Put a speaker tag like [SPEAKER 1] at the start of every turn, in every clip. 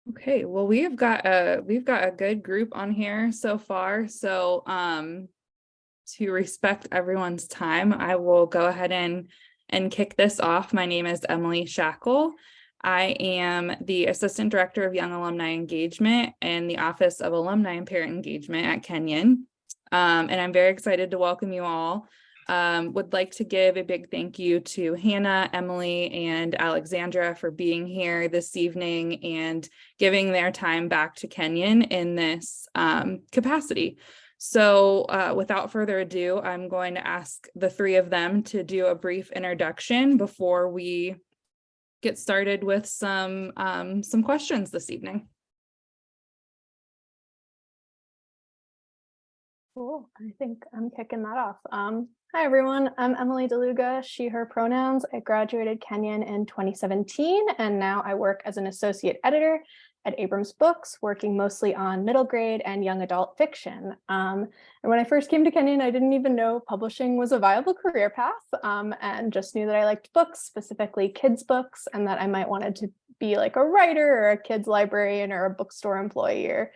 [SPEAKER 1] Okay, well, we've got a good group on here so far. So to respect everyone's time, I will go ahead and kick this off. My name is Emily Shackle. I am the Assistant Director of Young Alumni Engagement in the Office of Alumni and Parent Engagement at Kenyon. And I'm very excited to welcome you all. Would like to give a big thank you to Hannah, Emily, and Alexandra for being here this evening and giving their time back to Kenyon in this capacity. So without further ado, I'm going to ask the three of them to do a brief introduction before we get started with some questions this evening.
[SPEAKER 2] Cool. I think I'm kicking that off. Hi, everyone. I'm Emily Daluga, she, her pronouns. I graduated Kenyon in 2017, and now I work as an associate editor at Abrams Books, working mostly on middle grade and young adult fiction. And when I first came to Kenyon, I didn't even know publishing was a viable career path, and just knew that I liked books, specifically kids' books, and that I might wanted to be like a writer or a kids librarian or a bookstore employee or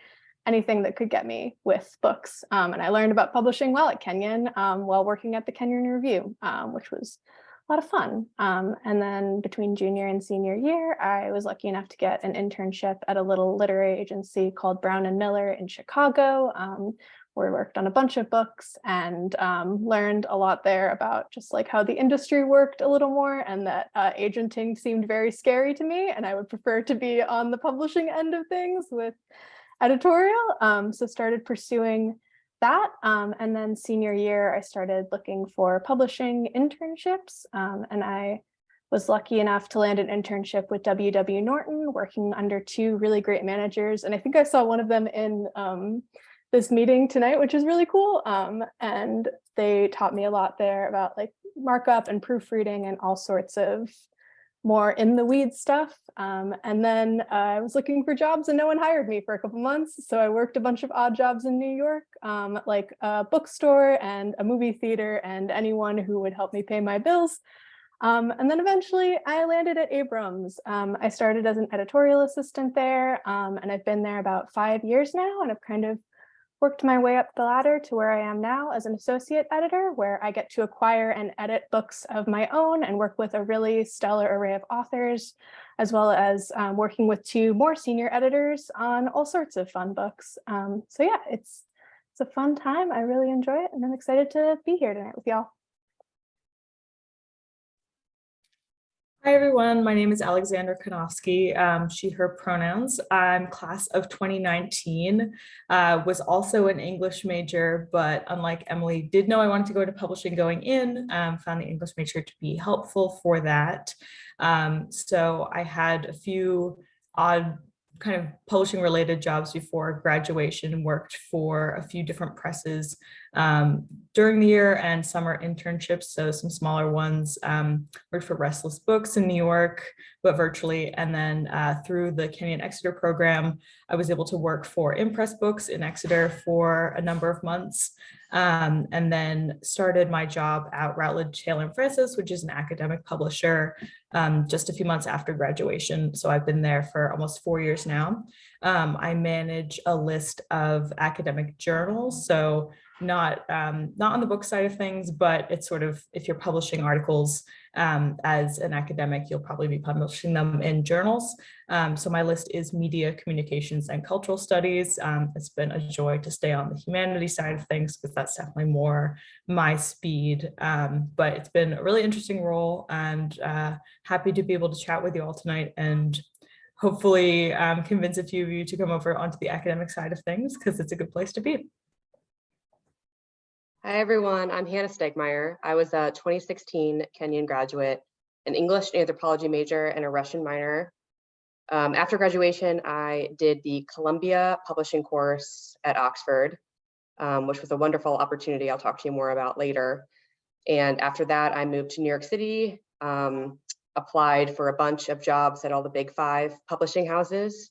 [SPEAKER 2] anything that could get me with books. And I learned about publishing while at Kenyon, while working at the Kenyon Review, which was a lot of fun. And then between junior and senior year, I was lucky enough to get an internship at a little literary agency called Brown and Miller in Chicago, where I worked on a bunch of books and learned a lot there about just like how the industry worked a little more, and that agenting seemed very scary to me, and I would prefer to be on the publishing end of things with editorial. So started pursuing that. And then senior year, I started looking for publishing internships. And I was lucky enough to land an internship with W.W. Norton, working under two really great managers. And I think I saw one of them in this meeting tonight, which is really cool. And they taught me a lot there about like markup and proofreading and all sorts of more in the weeds stuff. And then I was looking for jobs and no one hired me for a couple months. So I worked a bunch of odd jobs in New York, like a bookstore and a movie theater and anyone who would help me pay my bills. And then eventually I landed at Abrams. I started as an editorial assistant there, and I've been there about 5 years now, and I've kind of worked my way up the ladder to where I am now as an associate editor, where I get to acquire and edit books of my own and work with a really stellar array of authors, as well as working with two more senior editors on all sorts of fun books. So yeah, it's a fun time. I really enjoy it, and I'm excited to be here tonight with y'all.
[SPEAKER 3] Hi, everyone. My name is Alexandra Kanovsky, she, her pronouns. I'm class of 2019, was also an English major, but unlike Emily, did know I wanted to go into publishing going in, found the English major to be helpful for that. So I had a few odd kind of publishing related jobs before graduation, worked for a few different presses during the year and summer internships, so some smaller ones. Worked for Restless Books in New York, but virtually. And then through the Kenyon Exeter program, I was able to work for Impress Books in Exeter for a number of months. And then started my job at Routledge, Taylor & Francis, which is an academic publisher, just a few months after graduation. So I've been there for almost 4 years now. I manage a list of academic journals, so not on the book side of things, but it's sort of, if you're publishing articles as an academic, you'll probably be publishing them in journals. So my list is media, communications, and cultural studies. It's been a joy to stay on the humanities side of things because that's definitely more my speed. But it's been a really interesting role, and happy to be able to chat with you all tonight and hopefully convince a few of you to come over onto the academic side of things, because it's a good place to be.
[SPEAKER 4] Hi, everyone. I'm Hannah Steigmeyer. I was a 2016 Kenyon graduate, an English and anthropology major and a Russian minor. After graduation, I did the Columbia publishing course at Oxford, which was a wonderful opportunity I'll talk to you more about later. And after that, I moved to New York City, applied for a bunch of jobs at all the big 5 publishing houses,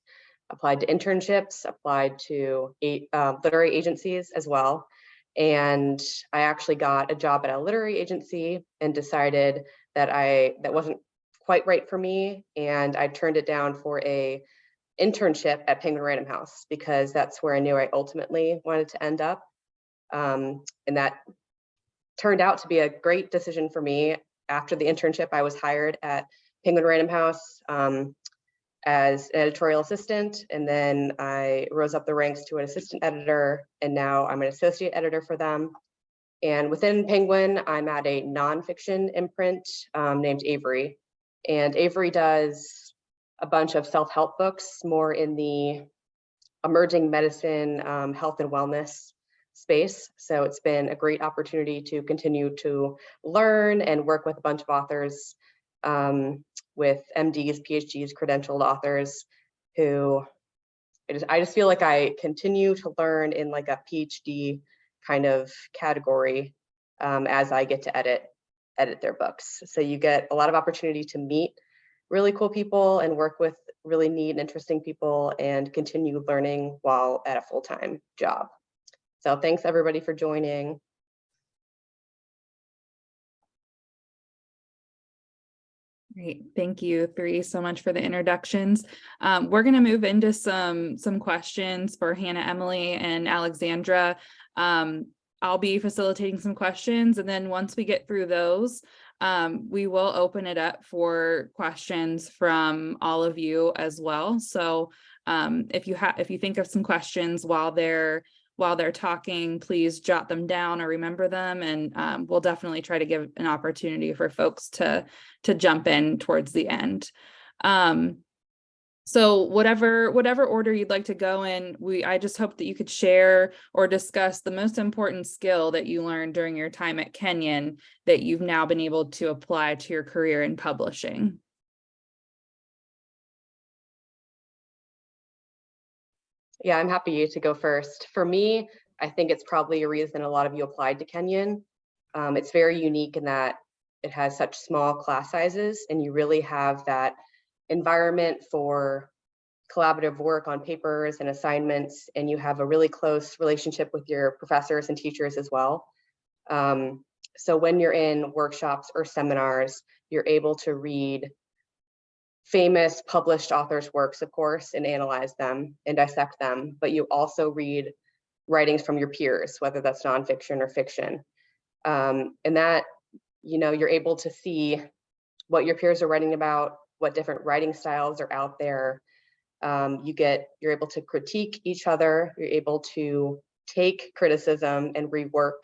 [SPEAKER 4] applied to internships, applied to 8 literary agencies as well. And I actually got a job at a literary agency and decided that that wasn't quite right for me. And I turned it down for a internship at Penguin Random House, because that's where I knew I ultimately wanted to end up. And that turned out to be a great decision for me. After the internship, I was hired at Penguin Random House as an editorial assistant, and then I rose up the ranks to an assistant editor, and now I'm an associate editor for them. And within Penguin, I'm at a nonfiction imprint named Avery. And Avery does a bunch of self-help books, more in the emerging medicine, health and wellness space. So it's been a great opportunity to continue to learn and work with a bunch of authors, with MDs, PhDs, credentialed authors who I just feel like I continue to learn in like a PhD kind of category as I get to edit their books. So you get a lot of opportunity to meet really cool people and work with really neat and interesting people and continue learning while at a full-time job. So thanks everybody for joining.
[SPEAKER 1] Great, thank you three so much for the introductions. We're going to move into some questions for Hannah, Emily, and Alexandra. I'll be facilitating some questions, and then once we get through those, we will open it up for questions from all of you as well. So if you think of some questions while they're talking, please jot them down or remember them, and we'll definitely try to give an opportunity for folks to jump in towards the end. So whatever order you'd like to go in, I just hope that you could share or discuss the most important skill that you learned during your time at Kenyon that you've now been able to apply to your career in publishing.
[SPEAKER 4] Yeah, I'm happy to go first. For me, I think it's probably a reason a lot of you applied to Kenyon. It's very unique in that it has such small class sizes, and you really have that environment for collaborative work on papers and assignments, and you have a really close relationship with your professors and teachers as well. So when you're in workshops or seminars, you're able to read famous published authors' works, of course, and analyze them and dissect them, but you also read writings from your peers, whether that's nonfiction or fiction. And that, you're able to see what your peers are writing about, what different writing styles are out there. You're able to critique each other, you're able to take criticism and rework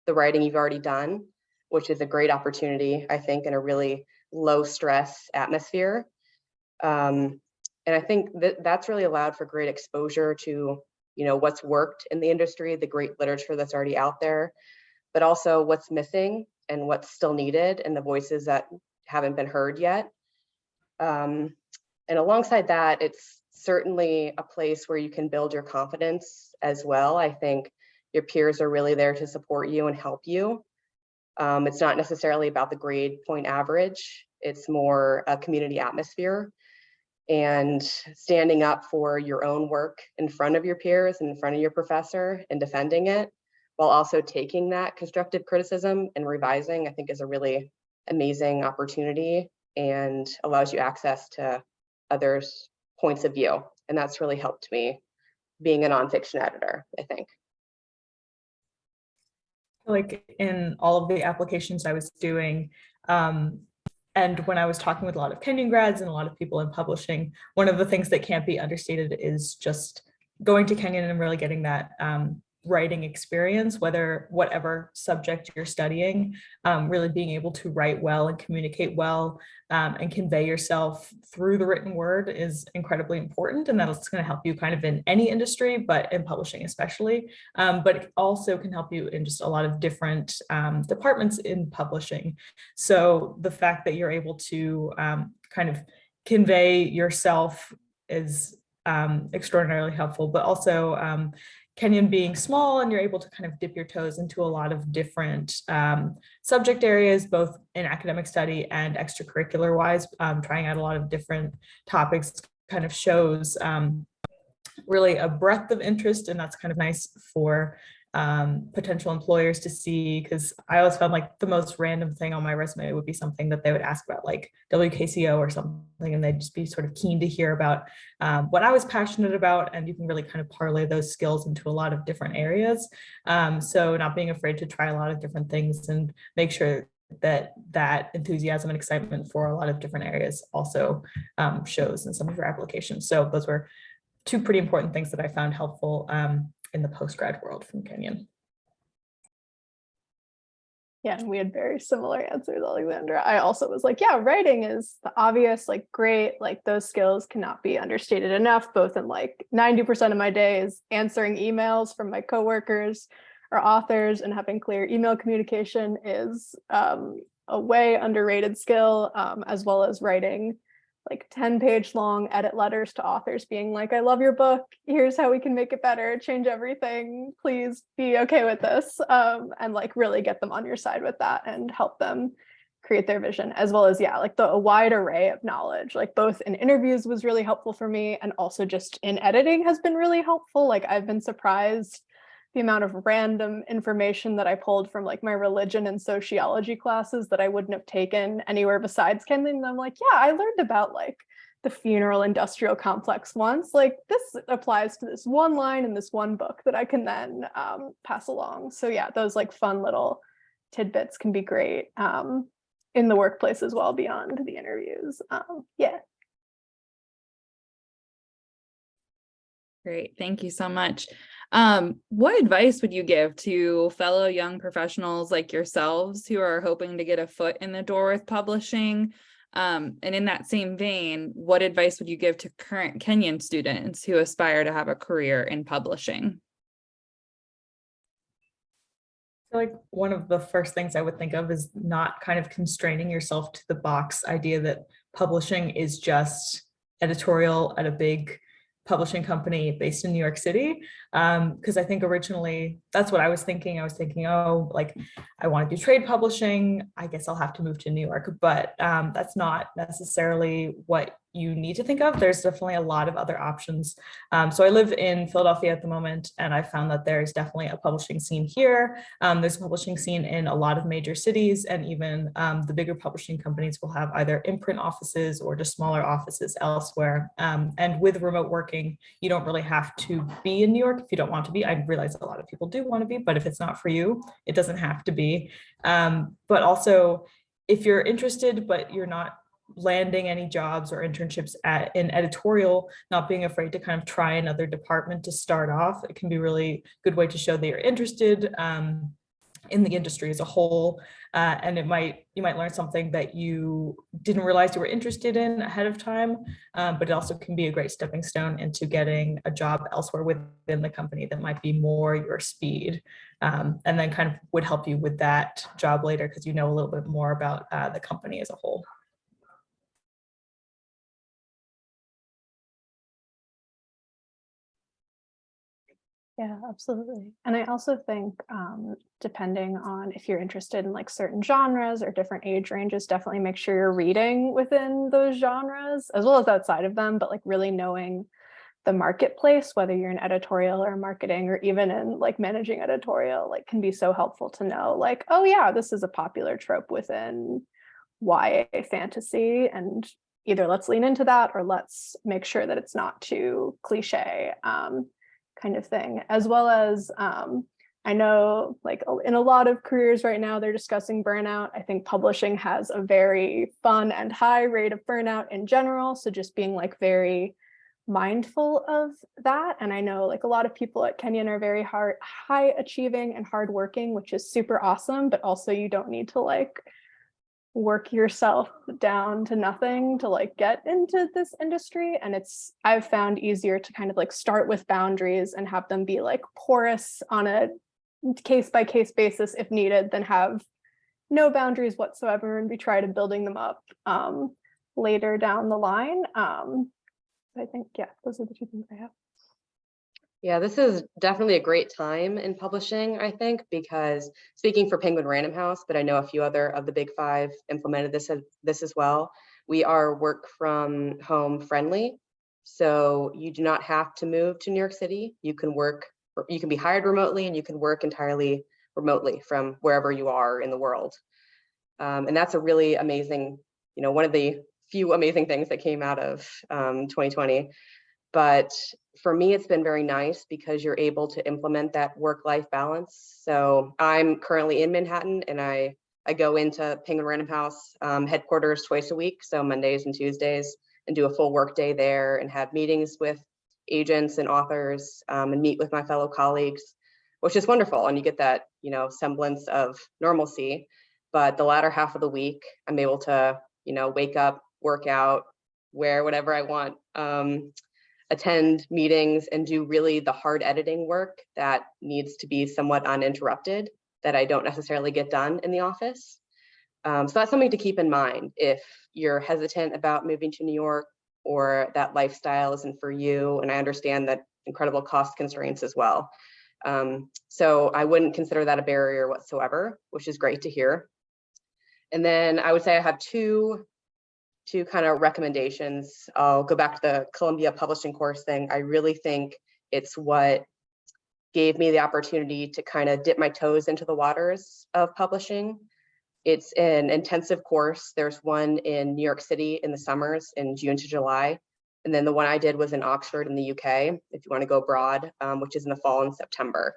[SPEAKER 4] the writing you've already done, which is a great opportunity, I think, in a really low stress atmosphere. And I think that's really allowed for great exposure to, what's worked in the industry, the great literature that's already out there, but also what's missing and what's still needed and the voices that haven't been heard yet. And alongside that, it's certainly a place where you can build your confidence as well. I think your peers are really there to support you and help you. It's not necessarily about the grade point average. It's more a community atmosphere and standing up for your own work in front of your peers and in front of your professor and defending it, while also taking that constructive criticism and revising, I think is a really amazing opportunity and allows you access to others' points of view. And that's really helped me being a nonfiction editor, I think.
[SPEAKER 3] Like in all of the applications I was doing, and when I was talking with a lot of Kenyon grads and a lot of people in publishing, one of the things that can't be understated is just going to Kenyon and really getting that writing experience, whatever subject you're studying, really being able to write well and communicate well and convey yourself through the written word is incredibly important. And that's going to help you kind of in any industry, but in publishing especially. But it also can help you in just a lot of different departments in publishing. So the fact that you're able to kind of convey yourself is extraordinarily helpful, but also Kenyon being small and you're able to kind of dip your toes into a lot of different subject areas, both in academic study and extracurricular wise, trying out a lot of different topics kind of shows really a breadth of interest, and that's kind of nice for potential employers to see, because I always found like the most random thing on my resume would be something that they would ask about, like WKCO or something, and they'd just be sort of keen to hear about what I was passionate about, and you can really kind of parlay those skills into a lot of different areas. So not being afraid to try a lot of different things and make sure that enthusiasm and excitement for a lot of different areas also shows in some of your applications. So those were two pretty important things that I found helpful in the post-grad world from Kenyon.
[SPEAKER 2] Yeah, and we had very similar answers, Alexandra. I also was like, yeah, writing is the obvious, like, great, like those skills cannot be understated enough, both in like 90% of my day is answering emails from my coworkers or authors, and having clear email communication is a way underrated skill, as well as writing like 10-page long edit letters to authors being like, I love your book, here's how we can make it better, change everything, please be okay with this, and like really get them on your side with that and help them create their vision, as well as, yeah, like a wide array of knowledge, like both in interviews was really helpful for me, and also just in editing has been really helpful. Like I've been surprised the amount of random information that I pulled from like my religion and sociology classes that I wouldn't have taken anywhere besides Kenyon. And I'm like, yeah, I learned about like the funeral industrial complex once. Like this applies to this one line in this one book that I can then pass along. So yeah, those like fun little tidbits can be great in the workplace as well, beyond the interviews. Yeah.
[SPEAKER 1] Great, thank you so much. What advice would you give to fellow young professionals like yourselves who are hoping to get a foot in the door with publishing? And in that same vein, what advice would you give to current Kenyon students who aspire to have a career in publishing?
[SPEAKER 3] I feel like one of the first things I would think of is not kind of constraining yourself to the box idea that publishing is just editorial at a big publishing company based in New York City. Because I think originally that's what I was thinking. I was thinking, oh, like I want to do trade publishing, I guess I'll have to move to New York. But that's not necessarily what you need to think of. There's definitely a lot of other options. So I live in Philadelphia at the moment, and I found that there's definitely a publishing scene here. There's a publishing scene in a lot of major cities, and even the bigger publishing companies will have either imprint offices or just smaller offices elsewhere. And with remote working, you don't really have to be in New York if you don't want to be. I realize a lot of people do want to be, but if it's not for you, it doesn't have to be. But also, if you're interested, but you're not landing any jobs or internships in editorial, not being afraid to kind of try another department to start off. It can be a really good way to show that you're interested in the industry as a whole, and you might learn something that you didn't realize you were interested in ahead of time, but it also can be a great stepping stone into getting a job elsewhere within the company that might be more your speed, and then kind of would help you with that job later because you know a little bit more about the company as a whole.
[SPEAKER 2] Yeah, absolutely. And I also think depending on if you're interested in like certain genres or different age ranges, definitely make sure you're reading within those genres as well as outside of them, but like really knowing the marketplace, whether you're in editorial or marketing or even in like managing editorial, like can be so helpful to know like, oh yeah, this is a popular trope within YA fantasy, and either let's lean into that or let's make sure that it's not too cliche. Kind of thing, as well as I know like in a lot of careers right now, they're discussing burnout. I think publishing has a very fun and high rate of burnout in general. So just being like very mindful of that. And I know like a lot of people at Kenyon are very high achieving and hardworking, which is super awesome, but also you don't need to like work yourself down to nothing to like get into this industry. And I've found easier to kind of like start with boundaries and have them be like porous on a case by case basis if needed, than have no boundaries whatsoever and be trying to building them up later down the line. I think, yeah, those are the two things I have.
[SPEAKER 4] Yeah, this is definitely a great time in publishing, I think, because speaking for Penguin Random House, but I know a few other of the big five implemented this as well. We are work from home friendly. So you do not have to move to New York City. You can work you can be hired remotely, and you can work entirely remotely from wherever you are in the world. And that's a really amazing, one of the few amazing things that came out of 2020. But for me, it's been very nice because you're able to implement that work-life balance. So I'm currently in Manhattan, and I go into Penguin Random House headquarters twice a week, so Mondays and Tuesdays, and do a full work day there and have meetings with agents and authors and meet with my fellow colleagues, which is wonderful. And you get that, semblance of normalcy. But the latter half of the week, I'm able to, wake up, work out, wear whatever I want, attend meetings, and do really the hard editing work that needs to be somewhat uninterrupted, that I don't necessarily get done in the office. So that's something to keep in mind if you're hesitant about moving to New York, or that lifestyle isn't for you. And I understand that incredible cost constraints as well. So I wouldn't consider that a barrier whatsoever, which is great to hear. And then I would say I have two kind of recommendations. I'll go back to the Columbia publishing course thing. I really think it's what gave me the opportunity to kind of dip my toes into the waters of publishing. It's an intensive course. There's one in New York City in the summers in June to July. And then the one I did was in Oxford in the UK, if you want to go abroad, which is in the fall and September.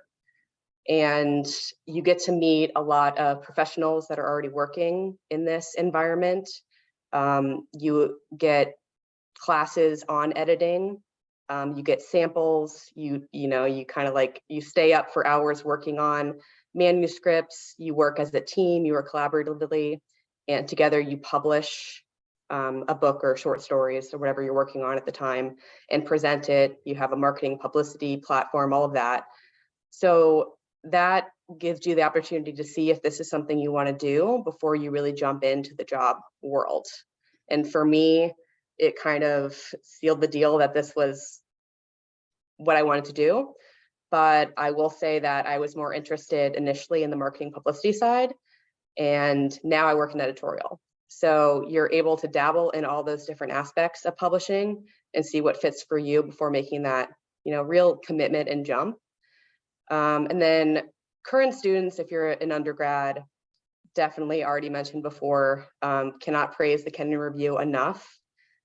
[SPEAKER 4] And you get to meet a lot of professionals that are already working in this environment. You get classes on editing. You get samples. You kind of like, you stay up for hours working on manuscripts. You work as a team. You work collaboratively, and together you publish a book or short stories or whatever you're working on at the time, and present it. You have a marketing publicity platform, all of that. So that gives you the opportunity to see if this is something you want to do before you really jump into the job world. And for me, it kind of sealed the deal that this was what I wanted to do. But I will say that I was more interested initially in the marketing publicity side, and now I work in editorial. So you're able to dabble in all those different aspects of publishing and see what fits for you before making that, real commitment and jump. And then current students, if you're an undergrad, definitely already mentioned before, cannot praise the Kenyon Review enough.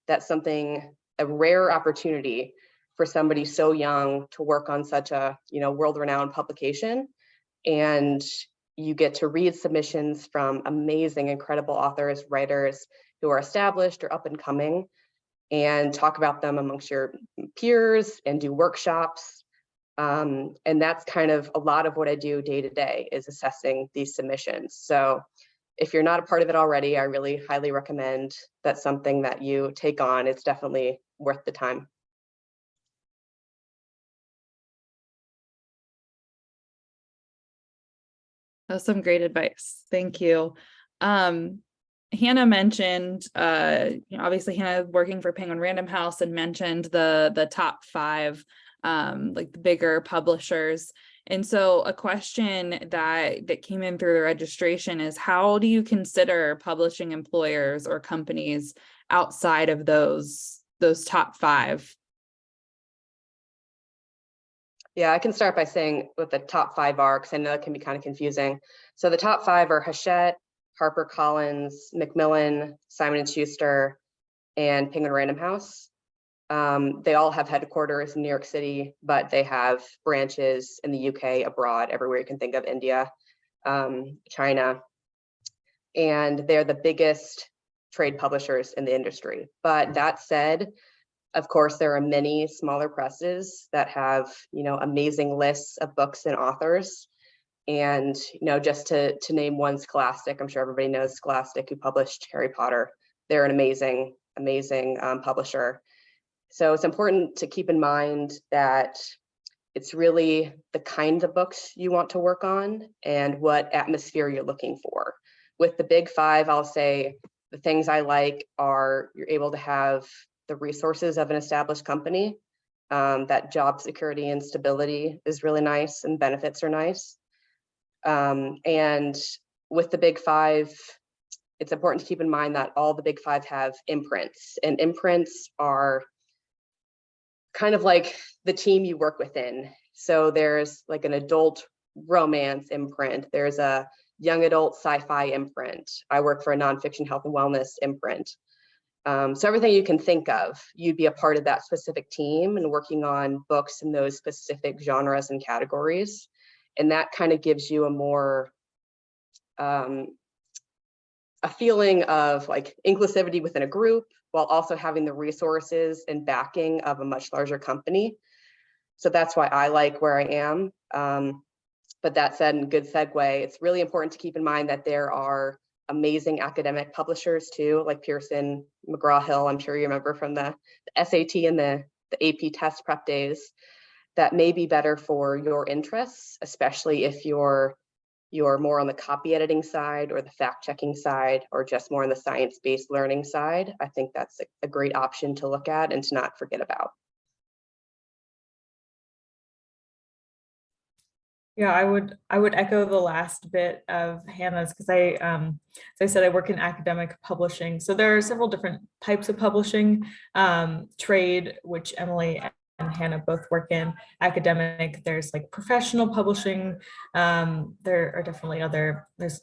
[SPEAKER 4] That's a rare opportunity for somebody so young to work on such a, world-renowned publication. And you get to read submissions from amazing, incredible authors, writers who are established or up and coming, and talk about them amongst your peers and do workshops. And that's kind of a lot of what I do day to day, is assessing these submissions. So if you're not a part of it already, I really highly recommend that's something that you take on. It's definitely worth the time.
[SPEAKER 1] That's some great advice. Thank you. Hannah mentioned, obviously Hannah working for Penguin Random House, and mentioned the top 5, like the bigger publishers. And so a question that came in through the registration is, how do you consider publishing employers or companies outside of those top 5?
[SPEAKER 4] Yeah, I can start by saying what the top 5 are, because I know it can be kind of confusing. So the top 5 are Hachette, HarperCollins, Macmillan, Simon & Schuster, and Penguin Random House. They all have headquarters in New York City, but they have branches in the UK, abroad, everywhere you can think of, India, China. And they're the biggest trade publishers in the industry. But that said, of course, there are many smaller presses that have, amazing lists of books and authors. And, just to name one, Scholastic, I'm sure everybody knows Scholastic, who published Harry Potter. They're an amazing, amazing publisher. So it's important to keep in mind that it's really the kind of books you want to work on and what atmosphere you're looking for. With the big 5, I'll say the things I like are, you're able to have the resources of an established company. That job security and stability is really nice, and benefits are nice. And with the big 5, it's important to keep in mind that all the big 5 have imprints, and imprints are kind of like the team you work within. So there's like an adult romance imprint. There's a young adult sci-fi imprint. I work for a nonfiction health and wellness imprint. So everything you can think of, you'd be a part of that specific team and working on books in those specific genres and categories. And that kind of gives you a more, a feeling of like inclusivity within a group, while also having the resources and backing of a much larger company. So that's why I like where I am. But that said, and good segue, it's really important to keep in mind that there are amazing academic publishers too, like Pearson, McGraw-Hill, I'm sure you remember from the SAT and the AP test prep days, that may be better for your interests, especially if you're more on the copy editing side or the fact checking side, or just more on the science-based learning side. I think that's a great option to look at and to not forget about.
[SPEAKER 3] Yeah, I would echo the last bit of Hannah's, because as I said, I work in academic publishing. So there are several different types of publishing, trade, which Emily and Hannah both work in. Academic, there's like professional publishing. There are definitely there's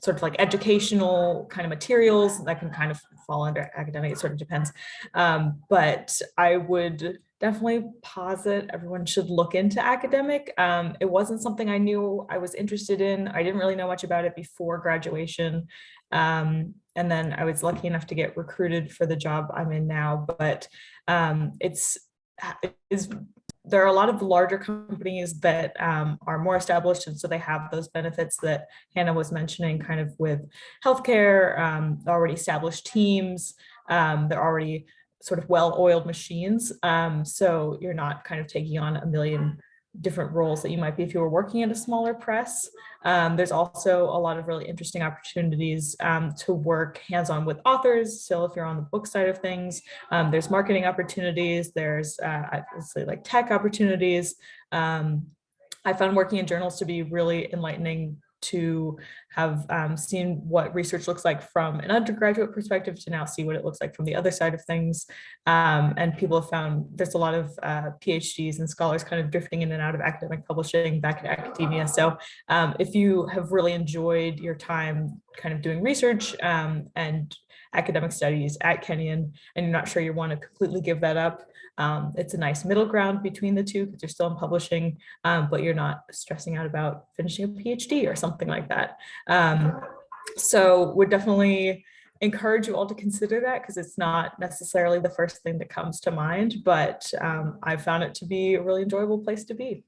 [SPEAKER 3] sort of like educational kind of materials that can kind of fall under academic. It sort of depends. But I would definitely posit everyone should look into academic. It wasn't something I knew I was interested in. I didn't really know much about it before graduation. And then I was lucky enough to get recruited for the job I'm in now. But there are a lot of larger companies that are more established, and so they have those benefits that Hannah was mentioning, kind of with healthcare, already established teams. They're already sort of well-oiled machines. So you're not kind of taking on a million different roles that you might be if you were working at a smaller press. There's also a lot of really interesting opportunities to work hands-on with authors. So if you're on the book side of things, there's marketing opportunities, there's obviously like tech opportunities. I found working in journals to be really enlightening, to have seen what research looks like from an undergraduate perspective to now see what it looks like from the other side of things. And people have found there's a lot of PhDs and scholars kind of drifting in and out of academic publishing back in academia. So if you have really enjoyed your time kind of doing research and academic studies at Kenyon, and you're not sure you want to completely give that up, it's a nice middle ground between the two, because you're still in publishing, but you're not stressing out about finishing a PhD or something like that. So would definitely encourage you all to consider that, because it's not necessarily the first thing that comes to mind, but I found it to be a really enjoyable place to be.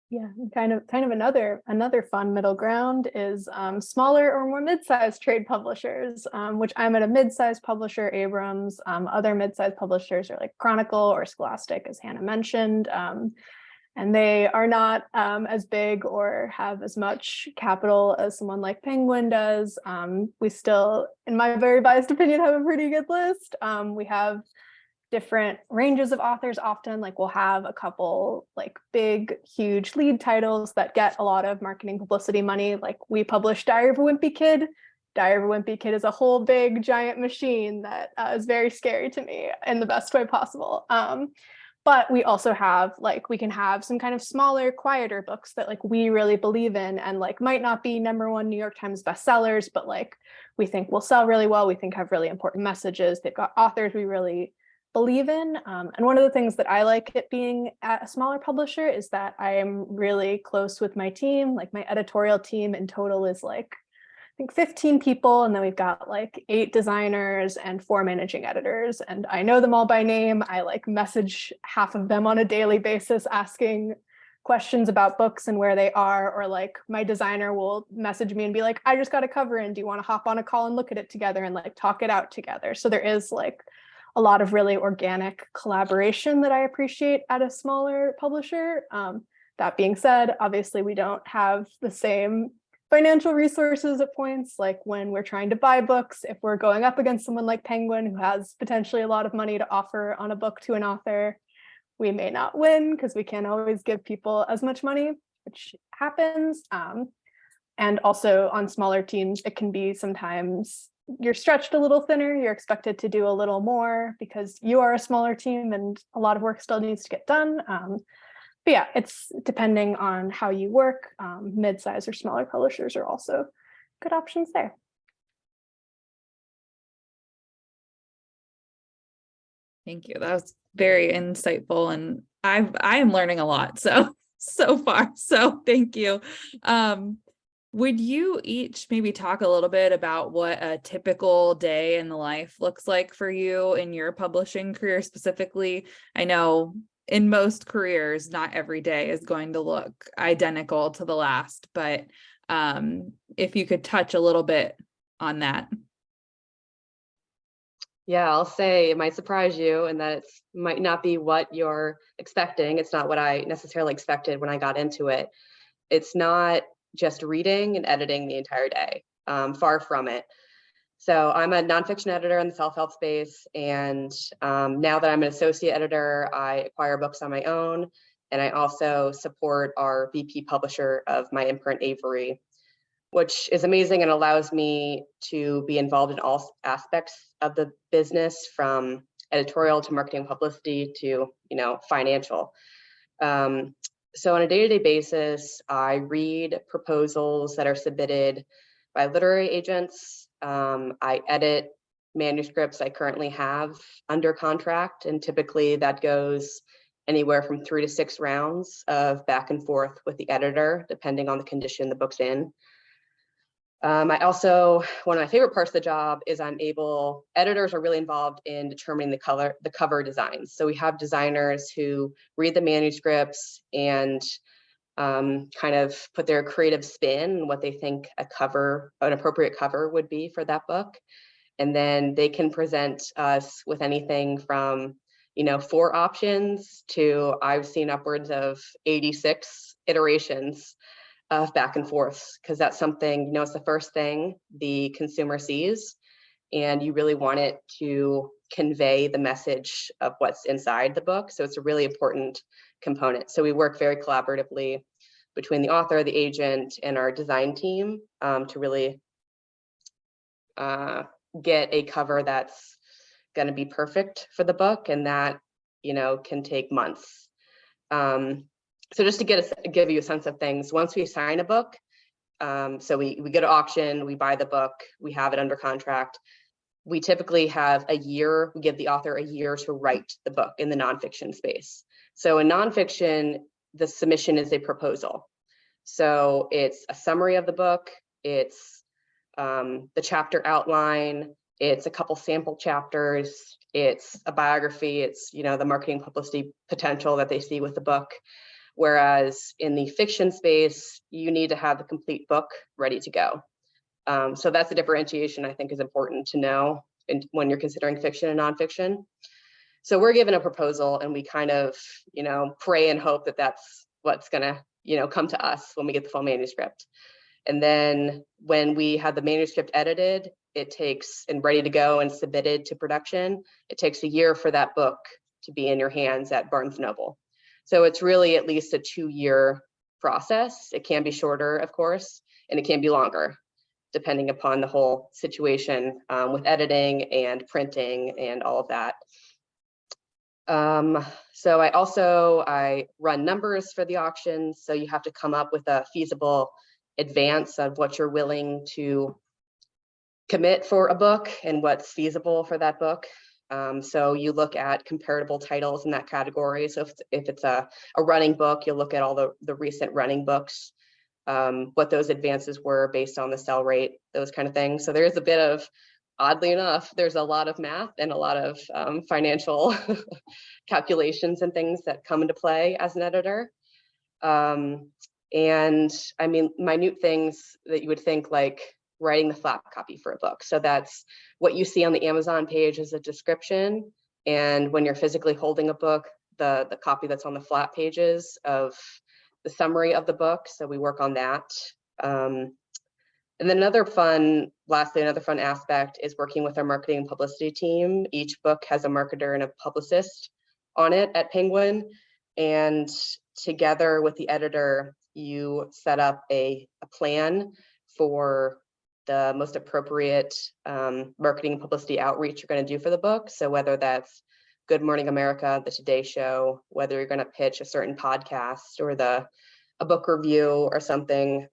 [SPEAKER 2] Yeah, kind of another fun middle ground is smaller or more mid-sized trade publishers, which I'm at a mid-sized publisher, Abrams. Other mid-sized publishers are like Chronicle or Scholastic, as Hannah mentioned, and they are not as big or have as much capital as someone like Penguin does. We still, in my very biased opinion, have a pretty good list. We have different ranges of authors. Often, like, we'll have a couple like big, huge lead titles that get a lot of marketing publicity money. Like, we publish Diary of a Wimpy Kid. Diary of a Wimpy Kid is a whole big giant machine that is very scary to me in the best way possible. But we also have, like, we can have some kind of smaller, quieter books that like we really believe in and like might not be #1 New York Times bestsellers, but like we think will sell really well. We think have really important messages. They've got authors we really believe in. And one of the things that I like at being at a smaller publisher is that I am really close with my team. Like, my editorial team in total is like, I think 15 people. And then we've got like 8 designers and 4 managing editors. And I know them all by name. I like message half of them on a daily basis, asking questions about books and where they are. Or like, my designer will message me and be like, I just got a cover in. Do you want to hop on a call and look at it together and like talk it out together? So there is like a lot of really organic collaboration that I appreciate at a smaller publisher. That being said, obviously we don't have the same financial resources at points, like when we're trying to buy books. If we're going up against someone like Penguin, who has potentially a lot of money to offer on a book to an author, we may not win because we can't always give people as much money, which happens. And also on smaller teams, it can be sometimes you're stretched a little thinner, you're expected to do a little more because you are a smaller team and a lot of work still needs to get done. But yeah, it's depending on how you work. Mid-size or smaller publishers are also good options there.
[SPEAKER 1] Thank you. That was very insightful, and I am learning a lot so far. So thank you. Would you each maybe talk a little bit about what a typical day in the life looks like for you in your publishing career specifically? I know in most careers, not every day is going to look identical to the last, but if you could touch a little bit on that.
[SPEAKER 4] Yeah, I'll say it might surprise you and that it might not be what you're expecting. It's not what I necessarily expected when I got into it. It's not just reading and editing the entire day, far from it. So I'm a nonfiction editor in the self-help space. And now that I'm an associate editor, I acquire books on my own. And I also support our VP publisher of my imprint, Avery, which is amazing and allows me to be involved in all aspects of the business, from editorial to marketing, publicity to, financial. So on a day-to-day basis, I read proposals that are submitted by literary agents. I edit manuscripts I currently have under contract, and typically that goes anywhere from 3 to 6 rounds of back and forth with the editor, depending on the condition the book's in. I also, one of my favorite parts of the job is editors are really involved in determining the cover designs. So we have designers who read the manuscripts and kind of put their creative spin on what they think an appropriate cover would be for that book. And then they can present us with anything from, 4 options to I've seen upwards of 86 iterations of back and forth, because that's something, it's the first thing the consumer sees, and you really want it to convey the message of what's inside the book. So it's a really important component. So we work very collaboratively between the author, the agent, and our design team to really get a cover that's going to be perfect for the book, and that, can take months. So just to give you a sense of things, once we sign a book, so we go to auction, we buy the book, we have it under contract. We typically have we give the author a year to write the book in the nonfiction space. So in nonfiction, the submission is a proposal. So it's a summary of the book, it's the chapter outline, it's a couple sample chapters, it's a biography, it's, the marketing publicity potential that they see with the book. Whereas in the fiction space, you need to have the complete book ready to go. So that's a differentiation I think is important to know when you're considering fiction and nonfiction. So we're given a proposal and we kind of, pray and hope that that's what's gonna, come to us when we get the full manuscript. And then when we have the manuscript edited, and ready to go and submitted to production, it takes a year for that book to be in your hands at Barnes & Noble. So it's really at least a 2-year process. It can be shorter, of course, and it can be longer, depending upon the whole situation with editing and printing and all of that. So I run numbers for the auctions. So you have to come up with a feasible advance of what you're willing to commit for a book and what's feasible for that book. So you look at comparable titles in that category. So if it's a running book, you'll look at all the recent running books, what those advances were based on the sell rate, those kind of things. So there is a bit of, oddly enough, there's a lot of math and a lot of financial calculations and things that come into play as an editor. And I mean, minute things that you would think, like writing the flap copy for a book. So that's what you see on the Amazon page is a description. And when you're physically holding a book, the copy that's on the flat pages of the summary of the book. So we work on that. And then another fun aspect is working with our marketing and publicity team. Each book has a marketer and a publicist on it at Penguin. And together with the editor, you set up a plan for the most appropriate marketing and publicity outreach you're going to do for the book. So whether that's Good Morning America, the Today Show, whether you're going to pitch a certain podcast or a book review or something,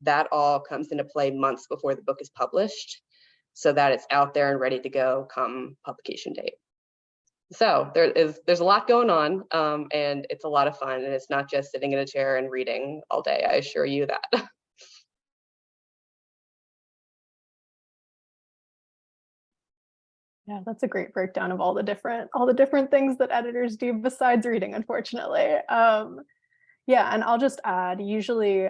[SPEAKER 4] that all comes into play months before the book is published, so that it's out there and ready to go come publication date. So there's a lot going on, and it's a lot of fun, and it's not just sitting in a chair and reading all day. I assure you that.
[SPEAKER 2] Yeah, that's a great breakdown of all the different things that editors do besides reading, unfortunately. Yeah, and I'll just add, usually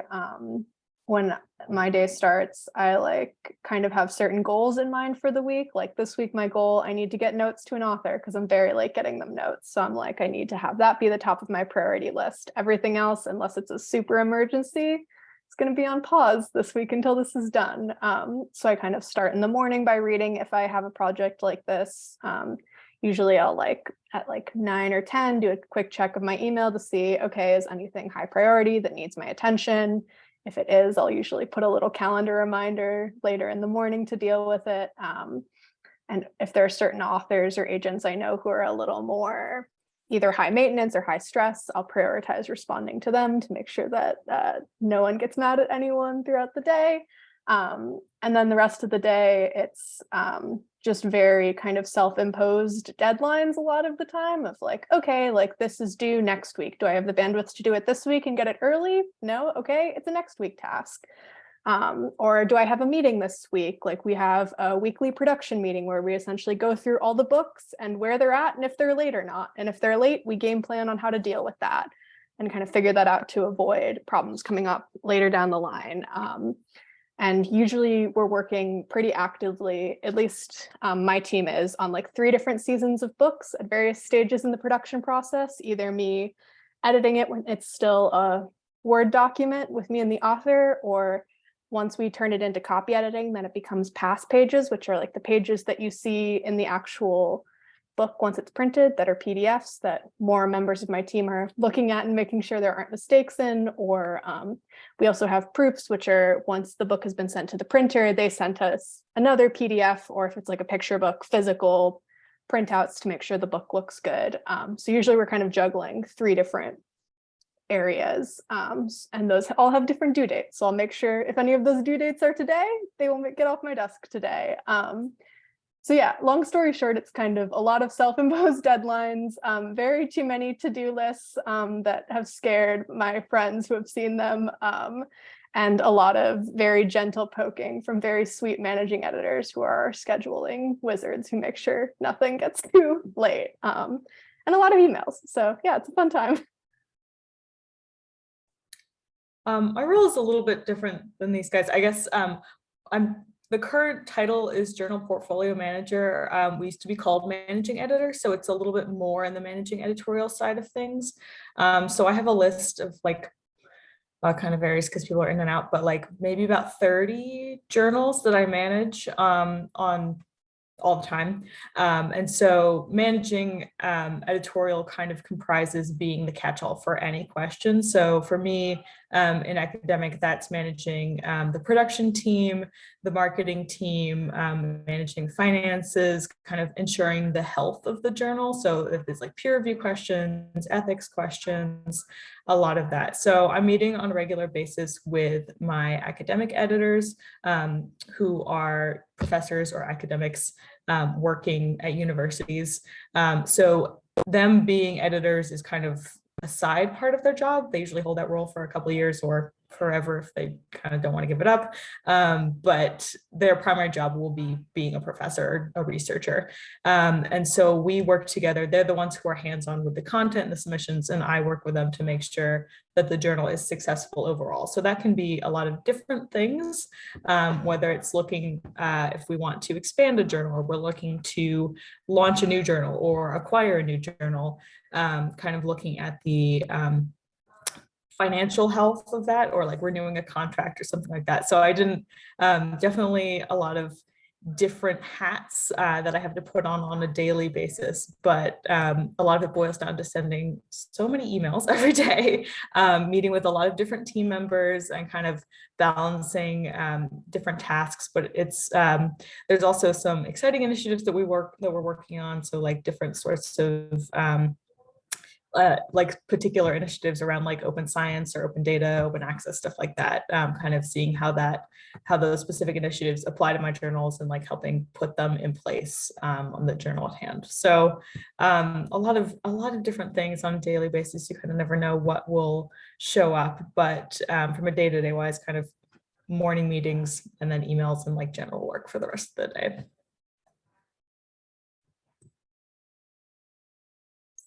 [SPEAKER 2] when my day starts, I like kind of have certain goals in mind for the week. Like this week, my goal, I need to get notes to an author because I'm very late getting them notes. So I'm like, I need to have that be the top of my priority list. Everything else, unless it's a super emergency, it's going to be on pause this week until this is done. So I kind of start in the morning by reading if I have a project like this. Usually I'll at 9 or 10 do a quick check of my email to see, okay, is anything high priority that needs my attention? If it is, I'll usually put a little calendar reminder later in the morning to deal with it. And if there are certain authors or agents I know who are a little more either high maintenance or high stress, I'll prioritize responding to them to make sure that no one gets mad at anyone throughout the day. And then the rest of the day, it's just very kind of self-imposed deadlines a lot of the time of like, okay, like this is due next week. Do I have the bandwidth to do it this week and get it early? No, okay, it's a next week task. Or do I have a meeting this week? Like we have a weekly production meeting where we essentially go through all the books and where they're at and if they're late or not. And if they're late, we game plan on how to deal with that and kind of figure that out to avoid problems coming up later down the line. And usually we're working pretty actively, at least my team is, on like 3 different seasons of books at various stages in the production process, either me editing it when it's still a Word document with me and the author, or once we turn it into copy editing, then it becomes pass pages, which are like the pages that you see in the actual book once it's printed that are PDFs that more members of my team are looking at and making sure there aren't mistakes in. Or we also have proofs, which are once the book has been sent to the printer, they sent us another PDF, or if it's like a picture book, physical printouts to make sure the book looks good. So usually we're kind of juggling 3 different areas, and those all have different due dates. So I'll make sure if any of those due dates are today, they will get off my desk today. So yeah, long story short, it's kind of a lot of self-imposed deadlines, very too many to-do lists that have scared my friends who have seen them, and a lot of very gentle poking from very sweet managing editors who are scheduling wizards who make sure nothing gets too late, and a lot of emails. So yeah, it's a fun time.
[SPEAKER 3] My role is a little bit different than these guys. I guess the current title is Journal Portfolio Manager. We used to be called Managing Editor, so it's a little bit more in the managing editorial side of things. So I have a list of like, kind of varies because people are in and out, but like maybe about 30 journals that I manage on all the time. And so managing editorial kind of comprises being the catch-all for any question. So for me, in academic, that's managing the production team, the marketing team, managing finances, kind of ensuring the health of the journal. So if there's like peer review questions, ethics questions, a lot of that. So I'm meeting on a regular basis with my academic editors who are professors or academics working at universities. So them being editors is kind of a side part of their job. They usually hold that role for a couple of years or forever if they kind of don't want to give it up. But their primary job will be being a professor, a researcher. And so we work together. They're the ones who are hands-on with the content and the submissions, and I work with them to make sure that the journal is successful overall. So that can be a lot of different things, whether it's looking if we want to expand a journal, or we're looking to launch a new journal or acquire a new journal, kind of looking at the financial health of that, or like renewing a contract or something like that. So I didn't definitely a lot of different hats that I have to put on a daily basis, but a lot of it boils down to sending so many emails every day, meeting with a lot of different team members and kind of balancing different tasks. But it's there's also some exciting initiatives that we're working on. So like different sorts of like particular initiatives around like open science or open data, open access, stuff like that, kind of seeing how those specific initiatives apply to my journals and like helping put them in place on the journal at hand. So a lot of different things on a daily basis. You kind of never know what will show up, but from a day-to-day wise, kind of morning meetings and then emails and like general work for the rest of the day.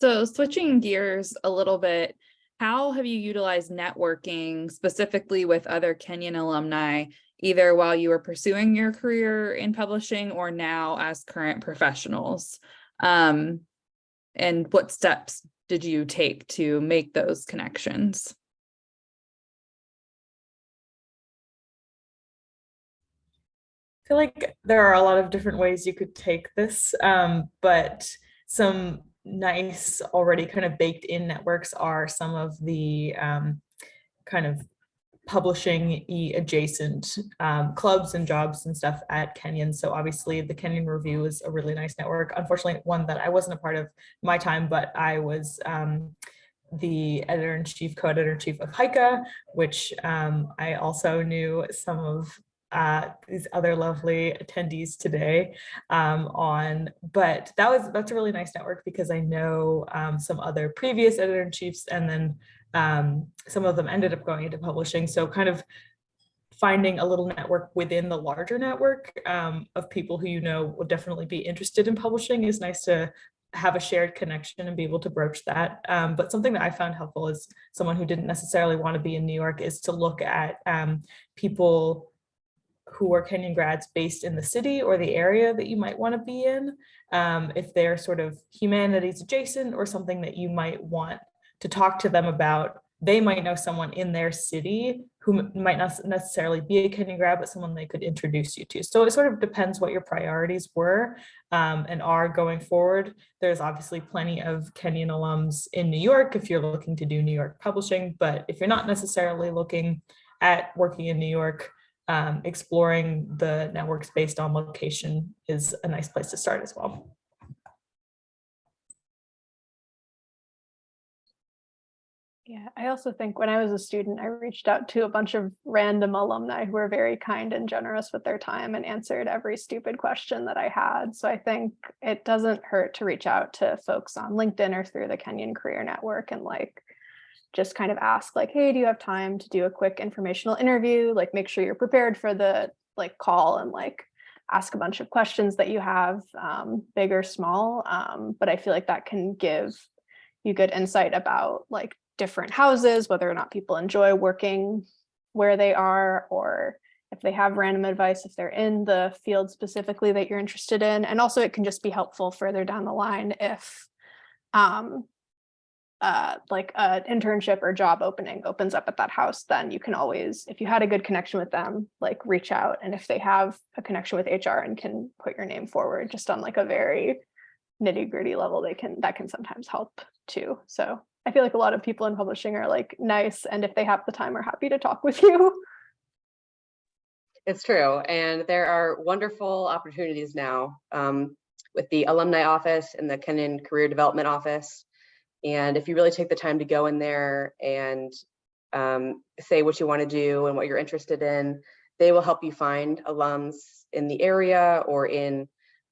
[SPEAKER 1] So switching gears a little bit, how have you utilized networking specifically with other Kenyon alumni, either while you were pursuing your career in publishing or now as current professionals? And what steps did you take to make those connections?
[SPEAKER 3] I feel like there are a lot of different ways you could take this, but some nice already kind of baked in networks are some of the kind of publishing adjacent clubs and jobs and stuff at Kenyon. So obviously the Kenyon Review is a really nice network. Unfortunately, one that I wasn't a part of my time, but I was the editor-in-chief, co-editor-in-chief of HICA, which I also knew some of these other lovely attendees today on, but that's a really nice network because I know some other previous editor-in-chiefs, and then some of them ended up going into publishing. So kind of finding a little network within the larger network of people who you know would definitely be interested in publishing is nice to have a shared connection and be able to broach that. But something that I found helpful as someone who didn't necessarily want to be in New York is to look at people who are Kenyon grads based in the city or the area that you might want to be in, if they're sort of humanities adjacent or something that you might want to talk to them about. They might know someone in their city who might not necessarily be a Kenyon grad, but someone they could introduce you to. So it sort of depends what your priorities were and are going forward. There's obviously plenty of Kenyon alums in New York if you're looking to do New York publishing, but if you're not necessarily looking at working in New York, exploring the networks based on location is a nice place to start as well.
[SPEAKER 2] Yeah, I also think when I was a student, I reached out to a bunch of random alumni who were very kind and generous with their time and answered every stupid question that I had. So I think it doesn't hurt to reach out to folks on LinkedIn or through the Kenyon Career Network and like just kind of ask like, hey, do you have time to do a quick informational interview? Like make sure you're prepared for the like call and like ask a bunch of questions that you have, big or small. But I feel like that can give you good insight about like different houses, whether or not people enjoy working where they are, or if they have random advice, if they're in the field specifically that you're interested in. And also it can just be helpful further down the line if like an internship or job opening opens up at that house, then you can always, if you had a good connection with them, like reach out. And if they have a connection with HR and can put your name forward just on like a very nitty-gritty level, that can sometimes help too. So I feel like a lot of people in publishing are like nice, and if they have the time are happy to talk with you.
[SPEAKER 4] It's true. And there are wonderful opportunities now with the Alumni office and the Kenyon Career Development office. And if you really take the time to go in there and say what you want to do and what you're interested in, they will help you find alums in the area or in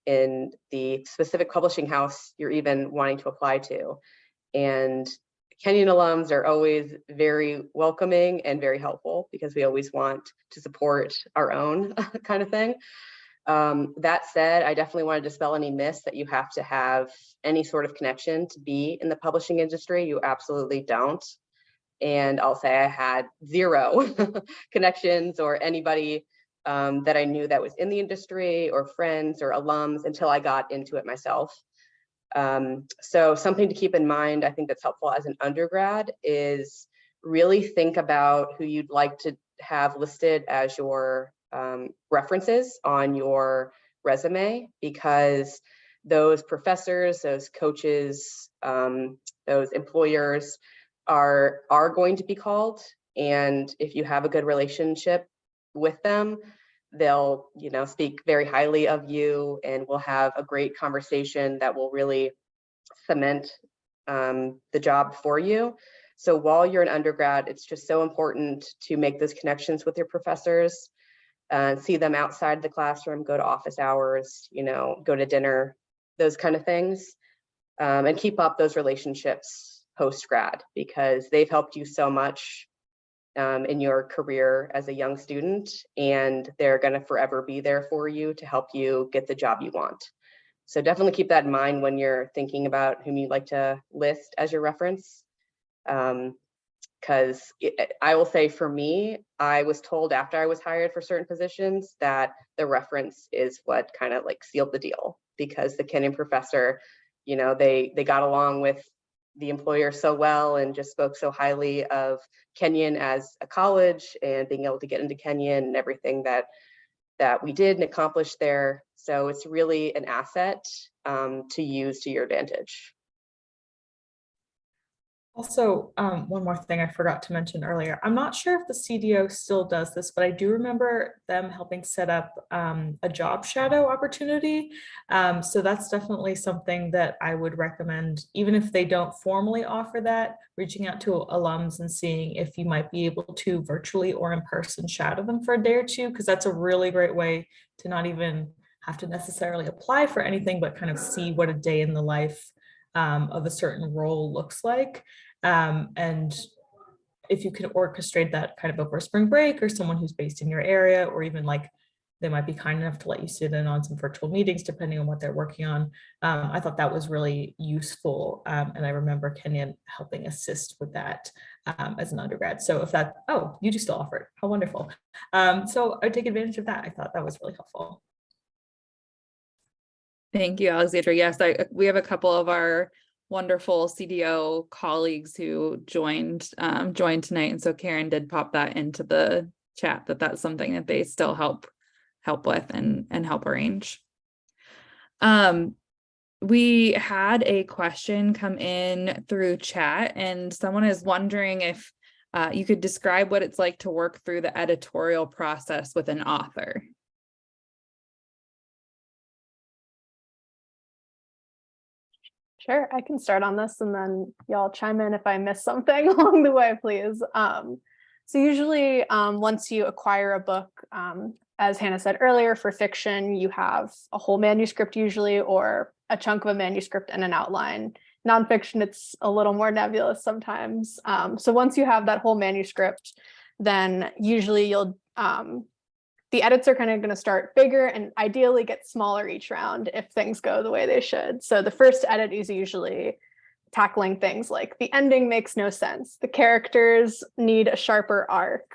[SPEAKER 4] the specific publishing house you're even wanting to apply to. And Kenyon alums are always very welcoming and very helpful because we always want to support our own kind of thing. That said, I definitely want to dispel any myths that you have to have any sort of connection to be in the publishing industry. You absolutely don't. And I'll say I had zero connections or anybody that I knew that was in the industry or friends or alums until I got into it myself. So something to keep in mind, I think that's helpful as an undergrad, is really think about who you'd like to have listed as your references on your resume, because those professors, those coaches, those employers are going to be called. And if you have a good relationship with them, they'll, speak very highly of you, and we'll have a great conversation that will really cement the job for you. So while you're an undergrad, it's just so important to make those connections with your professors, see them outside the classroom, go to office hours, go to dinner, those kind of things, and keep up those relationships post-grad, because they've helped you so much in your career as a young student, and they're going to forever be there for you to help you get the job you want. So definitely keep that in mind when you're thinking about whom you'd like to list as your reference. Because I will say, for me, I was told after I was hired for certain positions that the reference is what kind of like sealed the deal, because the Kenyon professor, they got along with the employer so well and just spoke so highly of Kenyon as a college and being able to get into Kenyon and everything that we did and accomplished there. So it's really an asset to use to your advantage.
[SPEAKER 3] Also, one more thing I forgot to mention earlier. I'm not sure if the CDO still does this, but I do remember them helping set up a job shadow opportunity. So that's definitely something that I would recommend, even if they don't formally offer that, reaching out to alums and seeing if you might be able to virtually or in person shadow them for a day or two, because that's a really great way to not even have to necessarily apply for anything, but kind of see what a day in the life of a certain role looks like. And if you can orchestrate that kind of over a spring break, or someone who's based in your area, or even like they might be kind enough to let you sit in on some virtual meetings depending on what they're working on. I thought that was really useful. And I remember Kenyon helping assist with that as an undergrad. So if that, oh, you do still offer it, how wonderful. So I take advantage of that. I thought that was really helpful.
[SPEAKER 1] Thank you, Alexandra. Yes, we have a couple of our wonderful CDO colleagues who joined tonight, and so Karen did pop that into the chat that's something that they still help with and help arrange. We had a question come in through chat, and someone is wondering if you could describe what it's like to work through the editorial process with an author.
[SPEAKER 2] Sure, I can start on this and then y'all chime in if I miss something along the way, please. So usually once you acquire a book, as Hannah said earlier, for fiction, you have a whole manuscript usually, or a chunk of a manuscript and an outline. Nonfiction, it's a little more nebulous sometimes. So once you have that whole manuscript, then usually you'll the edits are kind of going to start bigger and ideally get smaller each round if things go the way they should. So the first edit is usually tackling things like the ending makes no sense. The characters need a sharper arc.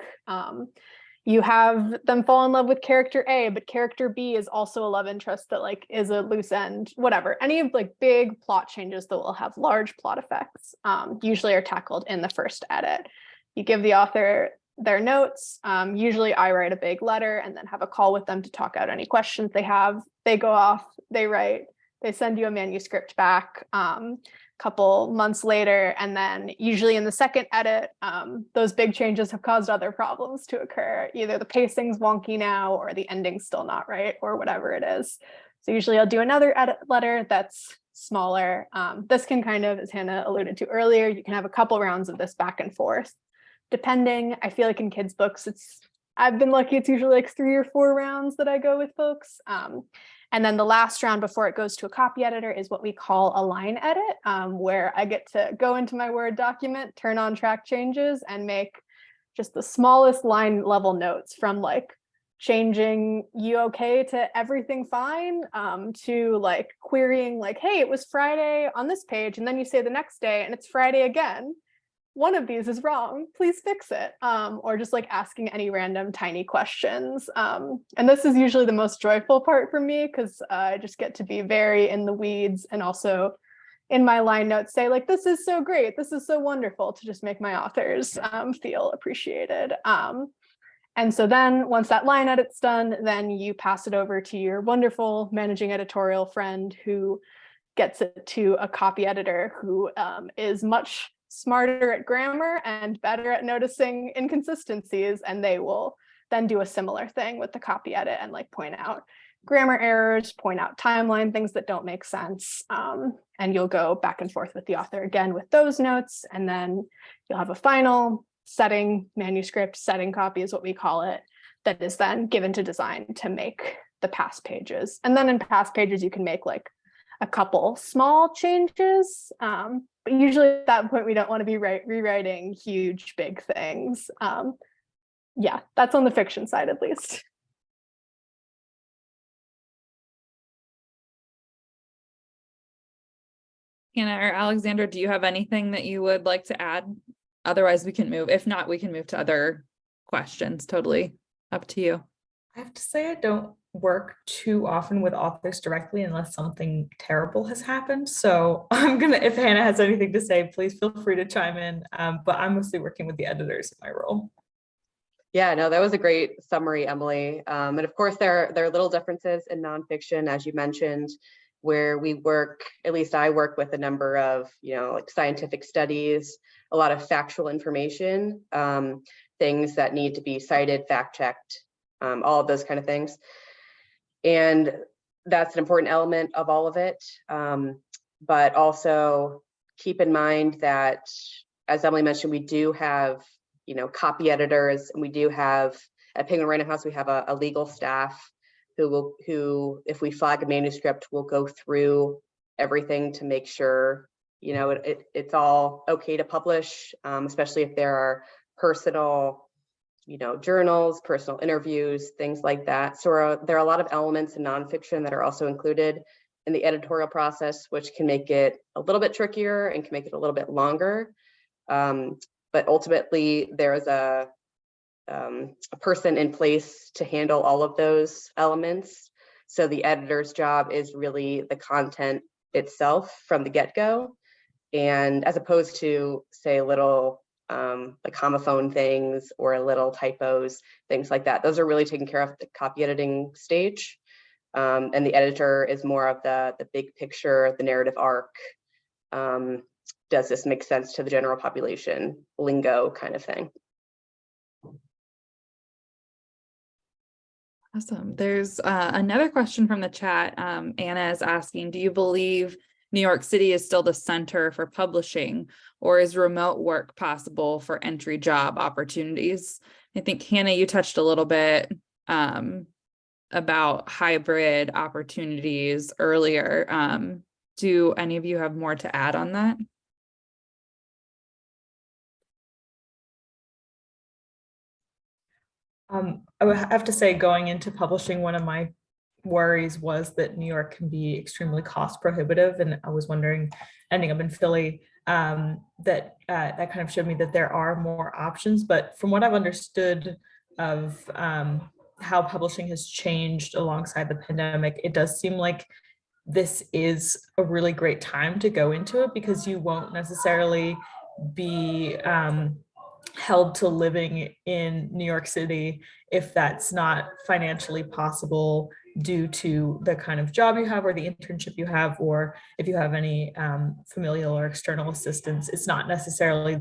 [SPEAKER 2] You have them fall in love with character A, but character B is also a love interest that like is a loose end, whatever. Any of like big plot changes that will have large plot effects usually are tackled in the first edit. You give the author their notes. Usually I write a big letter and then have a call with them to talk out any questions they have. They go off, they write, they send you a manuscript back couple months later. And then usually in the second edit, those big changes have caused other problems to occur. Either the pacing's wonky now, or the ending's still not right, or whatever it is. So usually I'll do another edit letter that's smaller. This can kind of, as Hannah alluded to earlier, you can have a couple rounds of this back and forth. Depending, I feel like in kids' books, I've been lucky, it's usually like 3 or 4 rounds that I go with folks. And then the last round before it goes to a copy editor is what we call a line edit, where I get to go into my Word document, turn on track changes, and make just the smallest line level notes, from like changing "you okay" to "everything fine," to like querying like, hey, it was Friday on this page, and then you say the next day and it's Friday again. One of these is wrong, please fix it. Or just like asking any random tiny questions. And this is usually the most joyful part for me, because I just get to be very in the weeds, and also in my line notes say like, this is so great, this is so wonderful, to just make my authors feel appreciated. And so then once that line edit's done, then you pass it over to your wonderful managing editorial friend who gets it to a copy editor who is much smarter at grammar and better at noticing inconsistencies. And they will then do a similar thing with the copy edit and like point out grammar errors, point out timeline, things that don't make sense. And you'll go back and forth with the author again with those notes. And then you'll have a final setting manuscript, setting copy is what we call it, that is then given to design to make the pass pages. And then in pass pages, you can make like a couple small changes. But usually at that point, we don't want to be rewriting huge, big things. Yeah, that's on the fiction side, at least.
[SPEAKER 1] Hannah or Alexandra, do you have anything that you would like to add? Otherwise, we can move. If not, we can move to other questions. Totally up to you.
[SPEAKER 3] I have to say I don't work too often with authors directly unless something terrible has happened. So I'm gonna, if Hannah has anything to say, please feel free to chime in. But I'm mostly working with the editors in my role.
[SPEAKER 4] Yeah, no, that was a great summary, Emily. And of course, there are little differences in nonfiction, as you mentioned, where we work, at least I work with a number of, like scientific studies, a lot of factual information, things that need to be cited, fact-checked, all of those kind of things. And that's an important element of all of it. But also keep in mind that, as Emily mentioned, we do have, copy editors, and we do have, at Penguin Random House, we have a legal staff who, if we flag a manuscript, will go through everything to make sure, it's all okay to publish, especially if there are personal, journals, personal interviews, things like that. So there are a lot of elements in nonfiction that are also included in the editorial process, which can make it a little bit trickier and can make it a little bit longer. But ultimately, there is a person in place to handle all of those elements. So the editor's job is really the content itself from the get-go. And as opposed to, say, little like homophone things or little typos, things like that, those are really taken care of at the copy editing stage. And the editor is more of the big picture, the narrative arc. Does this make sense to the general population? Lingo kind of thing.
[SPEAKER 1] Awesome. There's another question from the chat. Anna is asking, do you believe New York City is still the center for publishing, or is remote work possible for entry job opportunities? I think, Hannah, you touched a little bit about hybrid opportunities earlier. Do any of you have more to add on that?
[SPEAKER 3] I would have to say, going into publishing, one of my worries was that New York can be extremely cost prohibitive. And I was wondering, ending up in Philly, that kind of showed me that there are more options. But from what I've understood of how publishing has changed alongside the pandemic, it does seem like this is a really great time to go into it, because you won't necessarily be held to living in New York City if that's not financially possible due to the kind of job you have or the internship you have, or if you have any familial or external assistance. It's not necessarily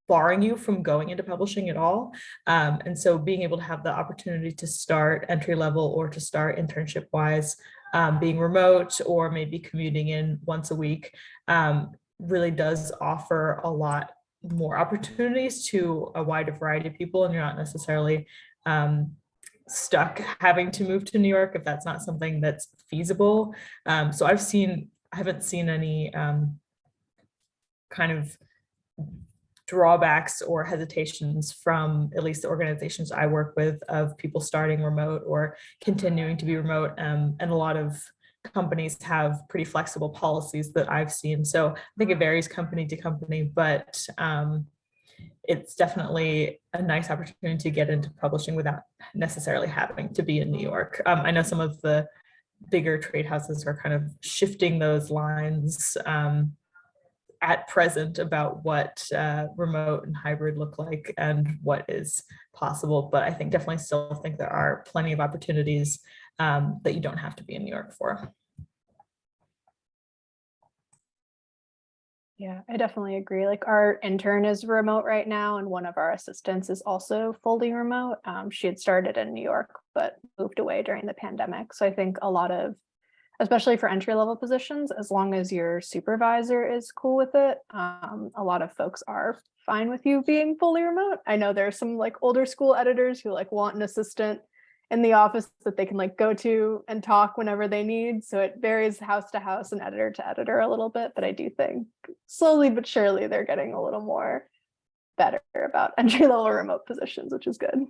[SPEAKER 3] barring you from going into publishing at all. And so being able to have the opportunity to start entry level or to start internship wise, being remote or maybe commuting in once a week, really does offer a lot more opportunities to a wider variety of people, and you're not necessarily stuck having to move to New York if that's not something that's feasible. So I haven't seen any kind of drawbacks or hesitations from at least the organizations I work with of people starting remote or continuing to be remote. And a lot of companies have pretty flexible policies that I've seen. So I think it varies company to company, but it's definitely a nice opportunity to get into publishing without necessarily having to be in New York. I know some of the bigger trade houses are kind of shifting those lines at present about what remote and hybrid look like and what is possible. But I think definitely still think there are plenty of opportunities that you don't have to be in New York for.
[SPEAKER 2] Yeah, I definitely agree. Like our intern is remote right now, and one of our assistants is also fully remote. She had started in New York, but moved away during the pandemic. So I think a lot of, especially for entry level positions, as long as your supervisor is cool with it, a lot of folks are fine with you being fully remote. I know there's some like older school editors who like want an assistant in the office that they can like go to and talk whenever they need. So it varies house to house and editor to editor a little bit, but I do think slowly but surely they're getting a little more better about entry level remote positions, which is good.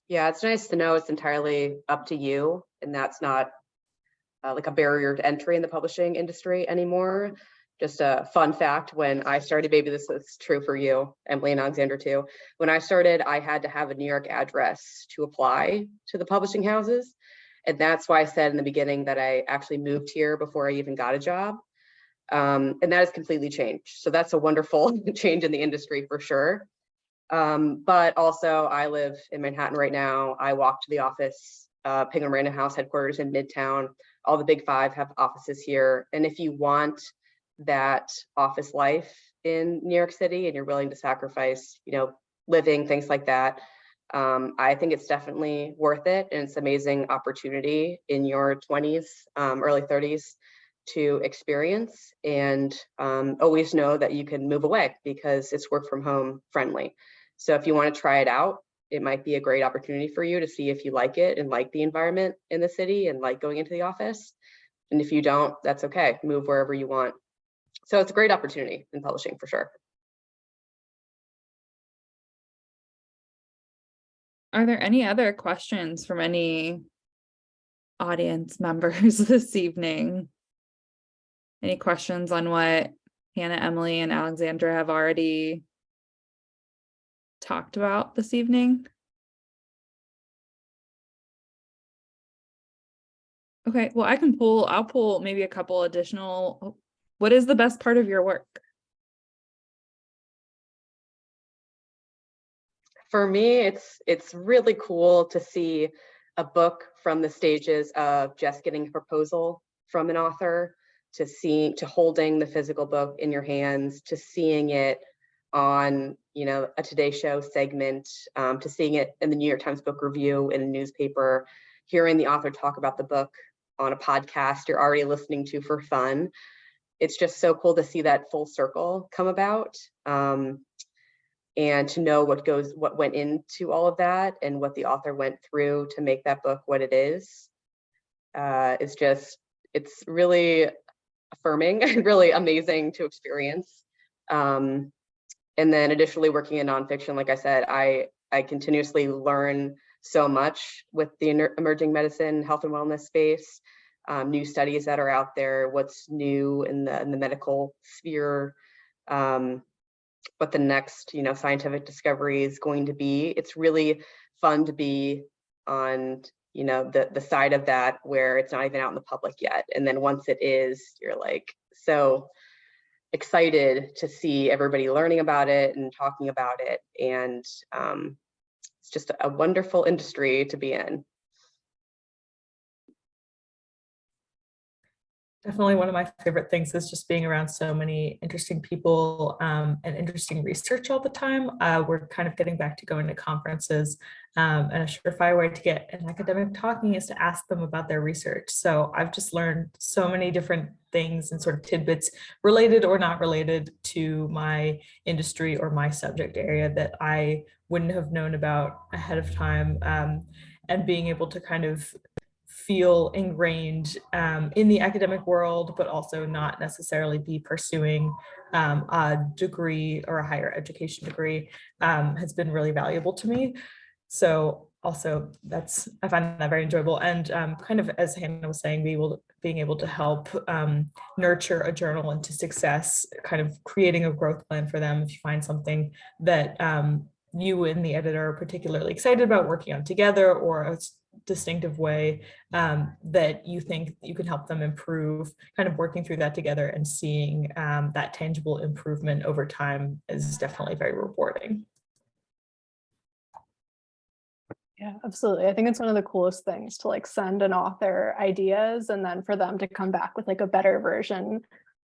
[SPEAKER 4] Yeah, it's nice to know it's entirely up to you, and that's not like a barrier to entry in the publishing industry anymore. Just a fun fact, when I started, maybe this is true for you, Emily and Alexandra too. When I started, I had to have a New York address to apply to the publishing houses. And that's why I said in the beginning that I actually moved here before I even got a job. And that has completely changed. So that's a wonderful change in the industry for sure. But also I live in Manhattan right now. I walk to the office, Penguin Random House headquarters in Midtown. All the big five have offices here. And if you want that office life in New York City and you're willing to sacrifice, living, things like that, I think it's definitely worth it. And it's an amazing opportunity in your 20s, early 30s to experience, and always know that you can move away because it's work from home friendly. So if you want to try it out, it might be a great opportunity for you to see if you like it and like the environment in the city and like going into the office. And if you don't, that's okay. Move wherever you want. So it's a great opportunity in publishing for sure.
[SPEAKER 1] Are there any other questions from any audience members this evening? Any questions on what Hannah, Emily, and Alexandra have already talked about this evening? Okay, well, I'll pull maybe a couple additional. What is the best part of your work? For me, it's really cool to see a book from the stages of just getting a proposal from an author to holding the physical book in your hands, to seeing it on a Today Show segment, to seeing it in the New York Times Book Review in a newspaper, hearing the author talk about the book on a podcast you're already listening to for fun. It's just so cool to see that full circle come about, and to know what went into all of that and what the author went through to make that book what it is. It's really affirming and really amazing to experience. And then additionally, working in nonfiction, like I said, I continuously learn so much with the emerging medicine, health and wellness space, new studies that are out there, what's new in the medical sphere, what the next scientific discovery is going to be. It's really fun to be on the side of that where it's not even out in the public yet, and then once it is, you're like so excited to see everybody learning about it and talking about it, and it's just a wonderful industry to be in.
[SPEAKER 3] Definitely one of my favorite things is just being around so many interesting people and interesting research all the time. We're kind of getting back to going to conferences, and a surefire way to get an academic talking is to ask them about their research. So I've just learned so many different things and sort of tidbits related or not related to my industry or my subject area that I wouldn't have known about ahead of time, and being able to kind of feel ingrained in the academic world, but also not necessarily be pursuing a degree or a higher education degree has been really valuable to me. So also I find that very enjoyable. And kind of as Hannah was saying, being able to help nurture a journal into success, kind of creating a growth plan for them if you find something that you and the editor are particularly excited about working on together, or a distinctive way that you think you can help them improve, kind of working through that together and seeing that tangible improvement over time is definitely very rewarding.
[SPEAKER 2] Yeah, absolutely. I think it's one of the coolest things to like send an author ideas and then for them to come back with like a better version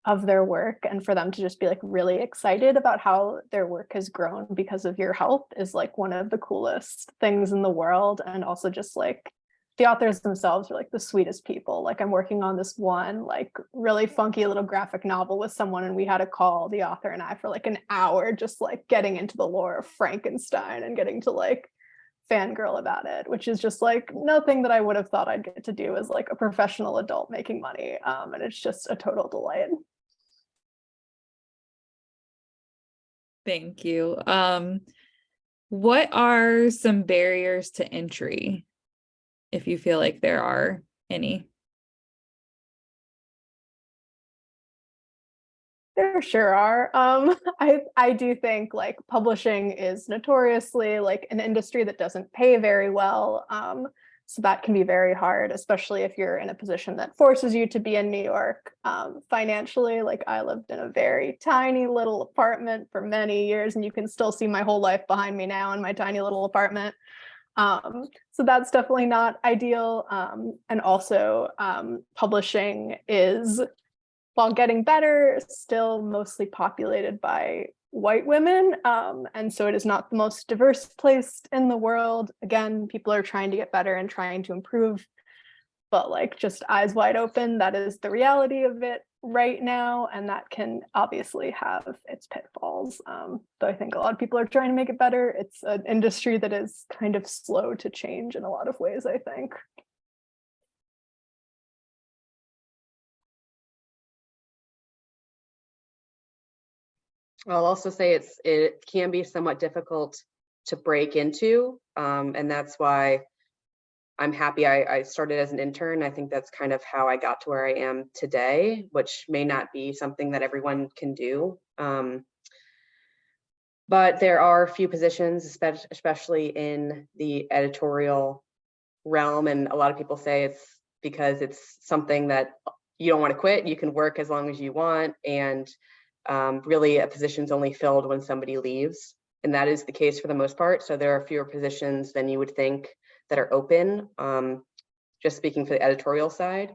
[SPEAKER 2] of their work, and for them to just be like really excited about how their work has grown because of your help is like one of the coolest things in the world. And also just like the authors themselves are like the sweetest people. Like I'm working on this one like really funky little graphic novel with someone, and we had to call the author and I for like an hour just like getting into the lore of Frankenstein and getting to like fangirl about it, which is just like nothing that I would have thought I'd get to do as like a professional adult making money. And it's just a total delight.
[SPEAKER 1] Thank you. What are some barriers to entry, if you feel like there are any?
[SPEAKER 2] There sure are. I do think like publishing is notoriously like an industry that doesn't pay very well. So that can be very hard, especially if you're in a position that forces you to be in New York. Financially, like I lived in a very tiny little apartment for many years, and you can still see my whole life behind me now in my tiny little apartment. So that's definitely not ideal. And also publishing is, while getting better, still mostly populated by white women. And so it is not the most diverse place in the world. Again, people are trying to get better and trying to improve, but like just eyes wide open, that is the reality of it right now. And that can obviously have its pitfalls. But I think a lot of people are trying to make it better. It's an industry that is kind of slow to change in a lot of ways, I think.
[SPEAKER 4] I'll also say it can be somewhat difficult to break into, and that's why I'm happy I started as an intern. I think that's kind of how I got to where I am today, which may not be something that everyone can do. But there are a few positions, especially in the editorial realm, and a lot of people say it's because it's something that you don't want to quit. You can work as long as you want, and really a position's only filled when somebody leaves, and that is the case for the most part. So there are fewer positions than you would think that are open, just speaking for the editorial side.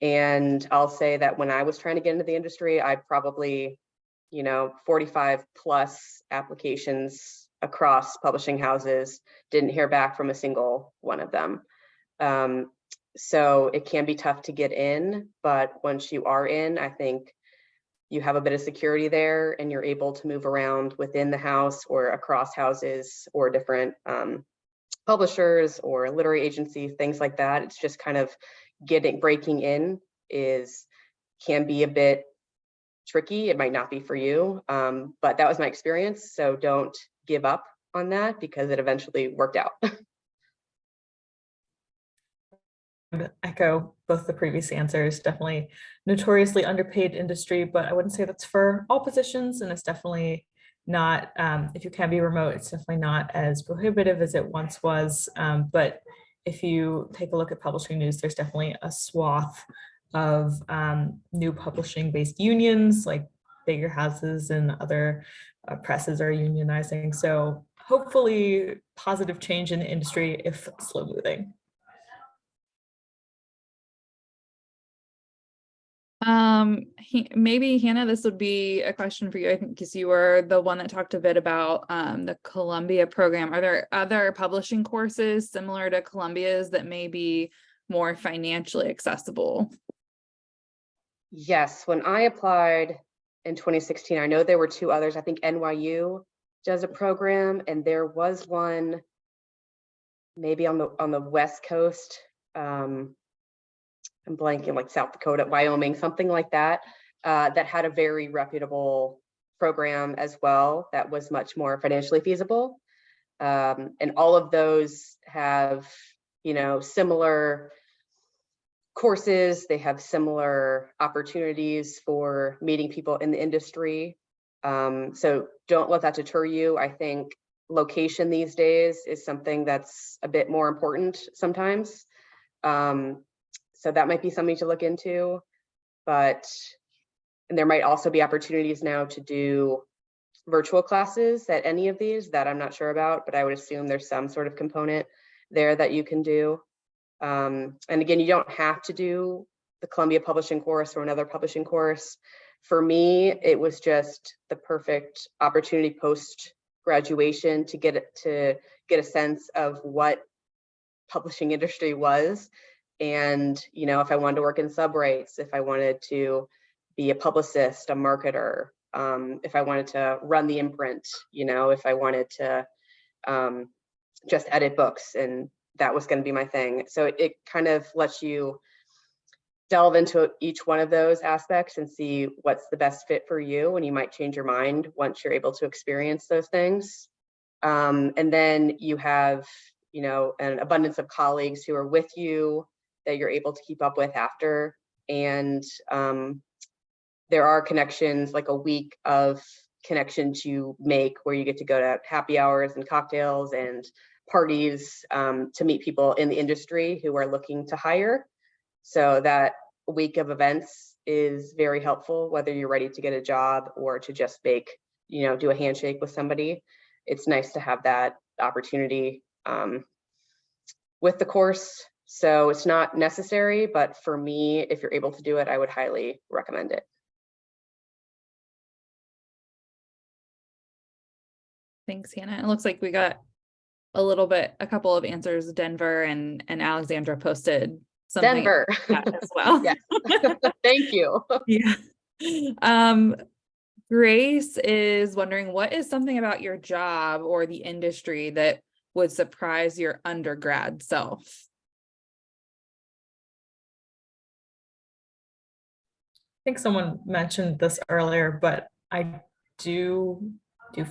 [SPEAKER 4] And I'll say that when I was trying to get into the industry, I probably, 45 plus applications across publishing houses, didn't hear back from a single one of them. So it can be tough to get in, but once you are in, I think you have a bit of security there, and you're able to move around within the house or across houses or different publishers or literary agencies, things like that. It's just kind of breaking in can be a bit tricky. It might not be for you, but that was my experience. So don't give up on that, because it eventually worked out.
[SPEAKER 3] Echo both the previous answers. Definitely notoriously underpaid industry, but I wouldn't say that's for all positions, and it's definitely not, if you can be remote, it's definitely not as prohibitive as it once was. But if you take a look at publishing news, there's definitely a swath of new publishing based unions, like bigger houses and other presses are unionizing. So hopefully positive change in the industry, if slow moving.
[SPEAKER 1] Maybe Hannah, this would be a question for you, I think, because you were the one that talked a bit about the Columbia program. Are there other publishing courses similar to Columbia's that may be more financially accessible?
[SPEAKER 4] Yes, when I applied in 2016, I know there were two others. I think NYU does a program, and there was one maybe on the West Coast. I'm blanking, like South Dakota, Wyoming, something like that, that had a very reputable program as well that was much more financially feasible. And all of those have, similar courses. They have similar opportunities for meeting people in the industry. So don't let that deter you. I think location these days is something that's a bit more important sometimes. So that might be something to look into, and there might also be opportunities now to do virtual classes at any of these that I'm not sure about, but I would assume there's some sort of component there that you can do. And again, you don't have to do the Columbia publishing course or another publishing course. For me, it was just the perfect opportunity post graduation to get a sense of what publishing industry was. And, if I wanted to work in subrights, if I wanted to be a publicist, a marketer, if I wanted to run the imprint, if I wanted to just edit books, and that was going to be my thing. So it kind of lets you delve into each one of those aspects and see what's the best fit for you, and you might change your mind once you're able to experience those things. And then you have, an abundance of colleagues who are with you that you're able to keep up with after. And there are connections, like a week of connections you make where you get to go to happy hours and cocktails and parties to meet people in the industry who are looking to hire. So that week of events is very helpful, whether you're ready to get a job or to just do a handshake with somebody. It's nice to have that opportunity with the course. So it's not necessary, but for me, if you're able to do it, I would highly recommend it.
[SPEAKER 1] Thanks, Hannah. It looks like we got a couple of answers. Denver and Alexandra posted something
[SPEAKER 4] Denver
[SPEAKER 1] as well.
[SPEAKER 4] Yes. Thank you.
[SPEAKER 1] Yeah. Grace is wondering, what is something about your job or the industry that would surprise your undergrad self?
[SPEAKER 3] I think someone mentioned this earlier, but I do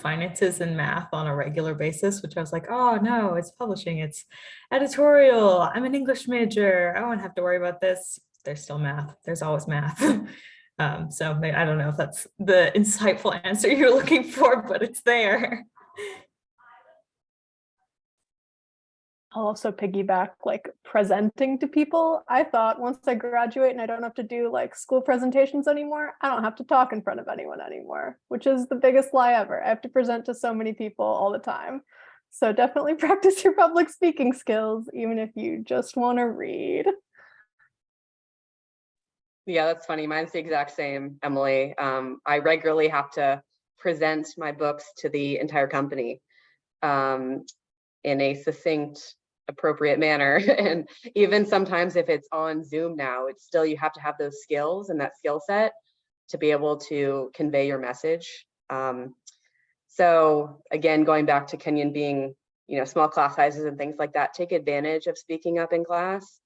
[SPEAKER 3] finances and math on a regular basis, which I was like, oh no, it's publishing, it's editorial, I'm an English major, I won't have to worry about this. There's still math, there's always math. So I don't know if that's the insightful answer you're looking for, but it's there.
[SPEAKER 2] I'll also piggyback, like, presenting to people. I thought once I graduate and I don't have to do like school presentations anymore, I don't have to talk in front of anyone anymore, which is the biggest lie ever. I have to present to so many people all the time. So definitely practice your public speaking skills, even if you just want to read.
[SPEAKER 4] Yeah, that's funny. Mine's the exact same, Emily. I regularly have to present my books to the entire company in a succinct, appropriate manner. And even sometimes if it's on Zoom now, it's still, you have to have those skills and that skill set to be able to convey your message. So again, going back to Kenyon being, small class sizes and things like that, take advantage of speaking up in class,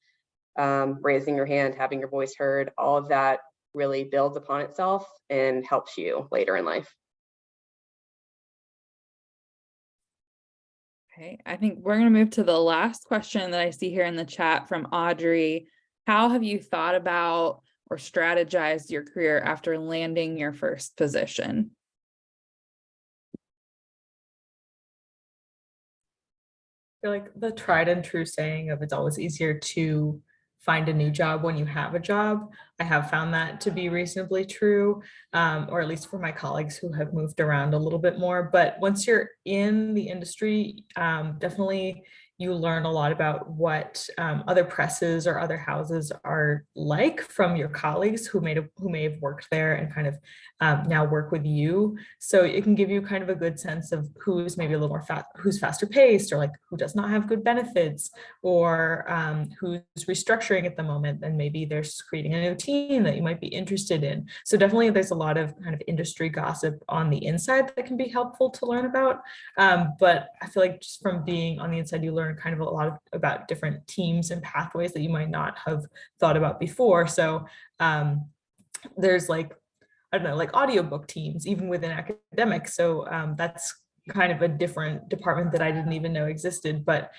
[SPEAKER 4] raising your hand, having your voice heard. All of that really builds upon itself and helps you later in life.
[SPEAKER 1] Okay, I think we're going to move to the last question that I see here in the chat from Audrey. How have you thought about or strategized your career after landing your first position?
[SPEAKER 3] I feel like the tried and true saying of it's always easier to find a new job when you have a job. I have found that to be reasonably true, or at least for my colleagues who have moved around a little bit more. But once you're in the industry, definitely you learn a lot about what other presses or other houses are like from your colleagues who may have worked there and kind of now work with you. So it can give you kind of a good sense of who's maybe a little more who's faster paced, or like who does not have good benefits, or who's restructuring at the moment, and maybe they're creating a new team that you might be interested in. So definitely there's a lot of kind of industry gossip on the inside that can be helpful to learn about. But I feel like just from being on the inside, you learn kind of a lot about different teams and pathways that you might not have thought about before. So there's like, I don't know, like audiobook teams, even within academics. So that's kind of a different department that I didn't even know existed, but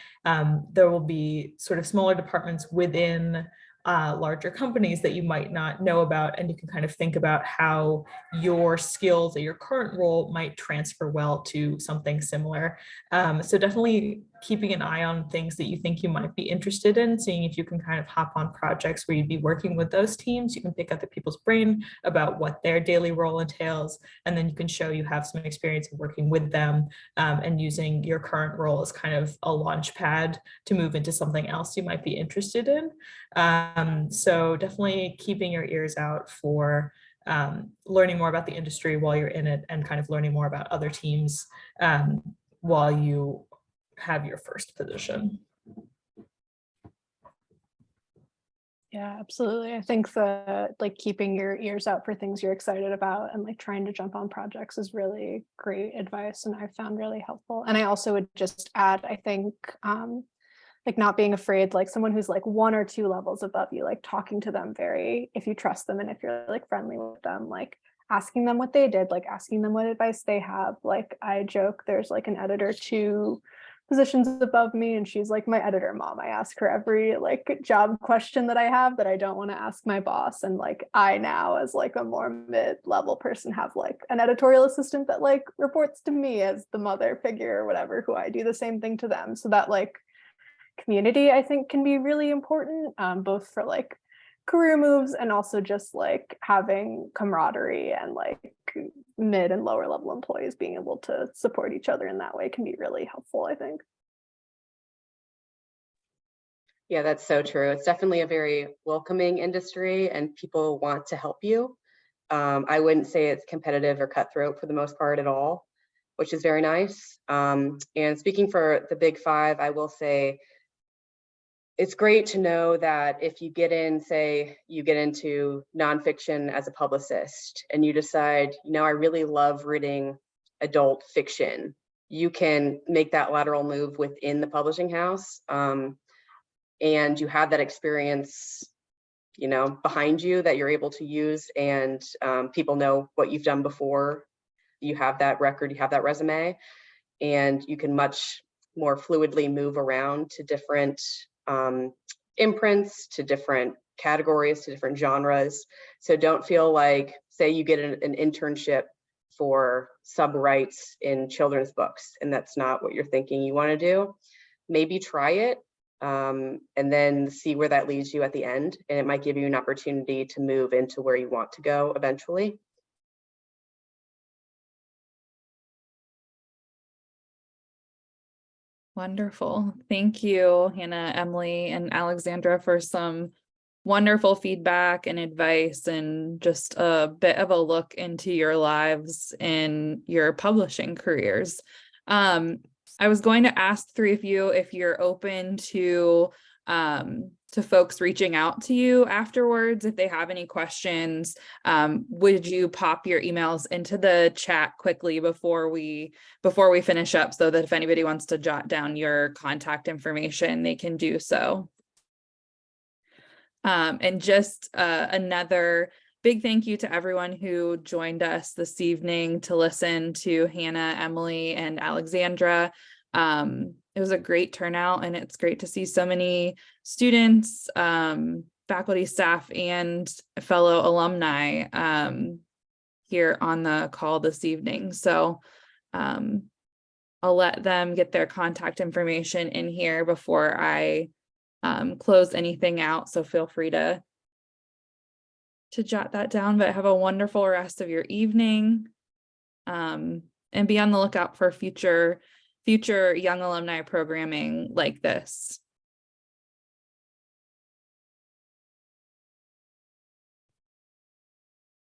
[SPEAKER 3] there will be sort of smaller departments within larger companies that you might not know about, and you can kind of think about how your skills at your current role might transfer well to something similar. So definitely keeping an eye on things that you think you might be interested in, seeing if you can kind of hop on projects where you'd be working with those teams. You can pick other people's brain about what their daily role entails, and then you can show you have some experience of working with them, and using your current role as kind of a launch pad to move into something else you might be interested in. So definitely keeping your ears out for learning more about the industry while you're in it, and kind of learning more about other teams while you have your first position.
[SPEAKER 2] Yeah, absolutely. I think the like keeping your ears out for things you're excited about and like trying to jump on projects is really great advice, and I found really helpful. And I also would just add, I think like not being afraid, like someone who's like 1 or 2 levels above you, like talking to them very, if you trust them and if you're like friendly with them, like asking them what they did, like asking them what advice they have. Like I joke, there's like an editor 2 positions above me, and she's like my editor mom. I ask her every like job question that I have that I don't want to ask my boss. And like I now, as like a more mid-level person, have like an editorial assistant that like reports to me as the mother figure or whatever, who I do the same thing to them. So that like community, I think, can be really important, both for like career moves and also just like having camaraderie, and like mid and lower level employees being able to support each other in that way can be really helpful, I think.
[SPEAKER 4] Yeah, that's so true. It's definitely a very welcoming industry and people want to help you. I wouldn't say it's competitive or cutthroat for the most part at all, which is very nice. And speaking for the Big Five, I will say it's great to know that if you get in, say you get into nonfiction as a publicist and you decide, you know, I really love reading adult fiction, you can make that lateral move within the publishing house. And you have that experience, you know, behind you that you're able to use, and people know what you've done before. You have that record, you have that resume, and you can much more fluidly move around to different imprints, to different categories, to different genres. So don't feel like, say you get an internship for sub-rights in children's books, and that's not what you're thinking you want to do. Maybe try it, and then see where that leads you at the end. And it might give you an opportunity to move into where you want to go eventually.
[SPEAKER 1] Wonderful. Thank you, Hannah, Emily, and Alexandra, for some wonderful feedback and advice, and just a bit of a look into your lives in your publishing careers. I was going to ask 3 of you if you're open to folks reaching out to you afterwards if they have any questions. Would you pop your emails into the chat quickly before we finish up, so that if anybody wants to jot down your contact information, they can do so. And just another big thank you to everyone who joined us this evening to listen to Hannah, Emily, and Alexandra. It was a great turnout, and it's great to see so many students, faculty, staff, and fellow alumni here on the call this evening. So I'll let them get their contact information in here before I close anything out. So feel free to jot that down, but have a wonderful rest of your evening, and be on the lookout for future young alumni programming like this.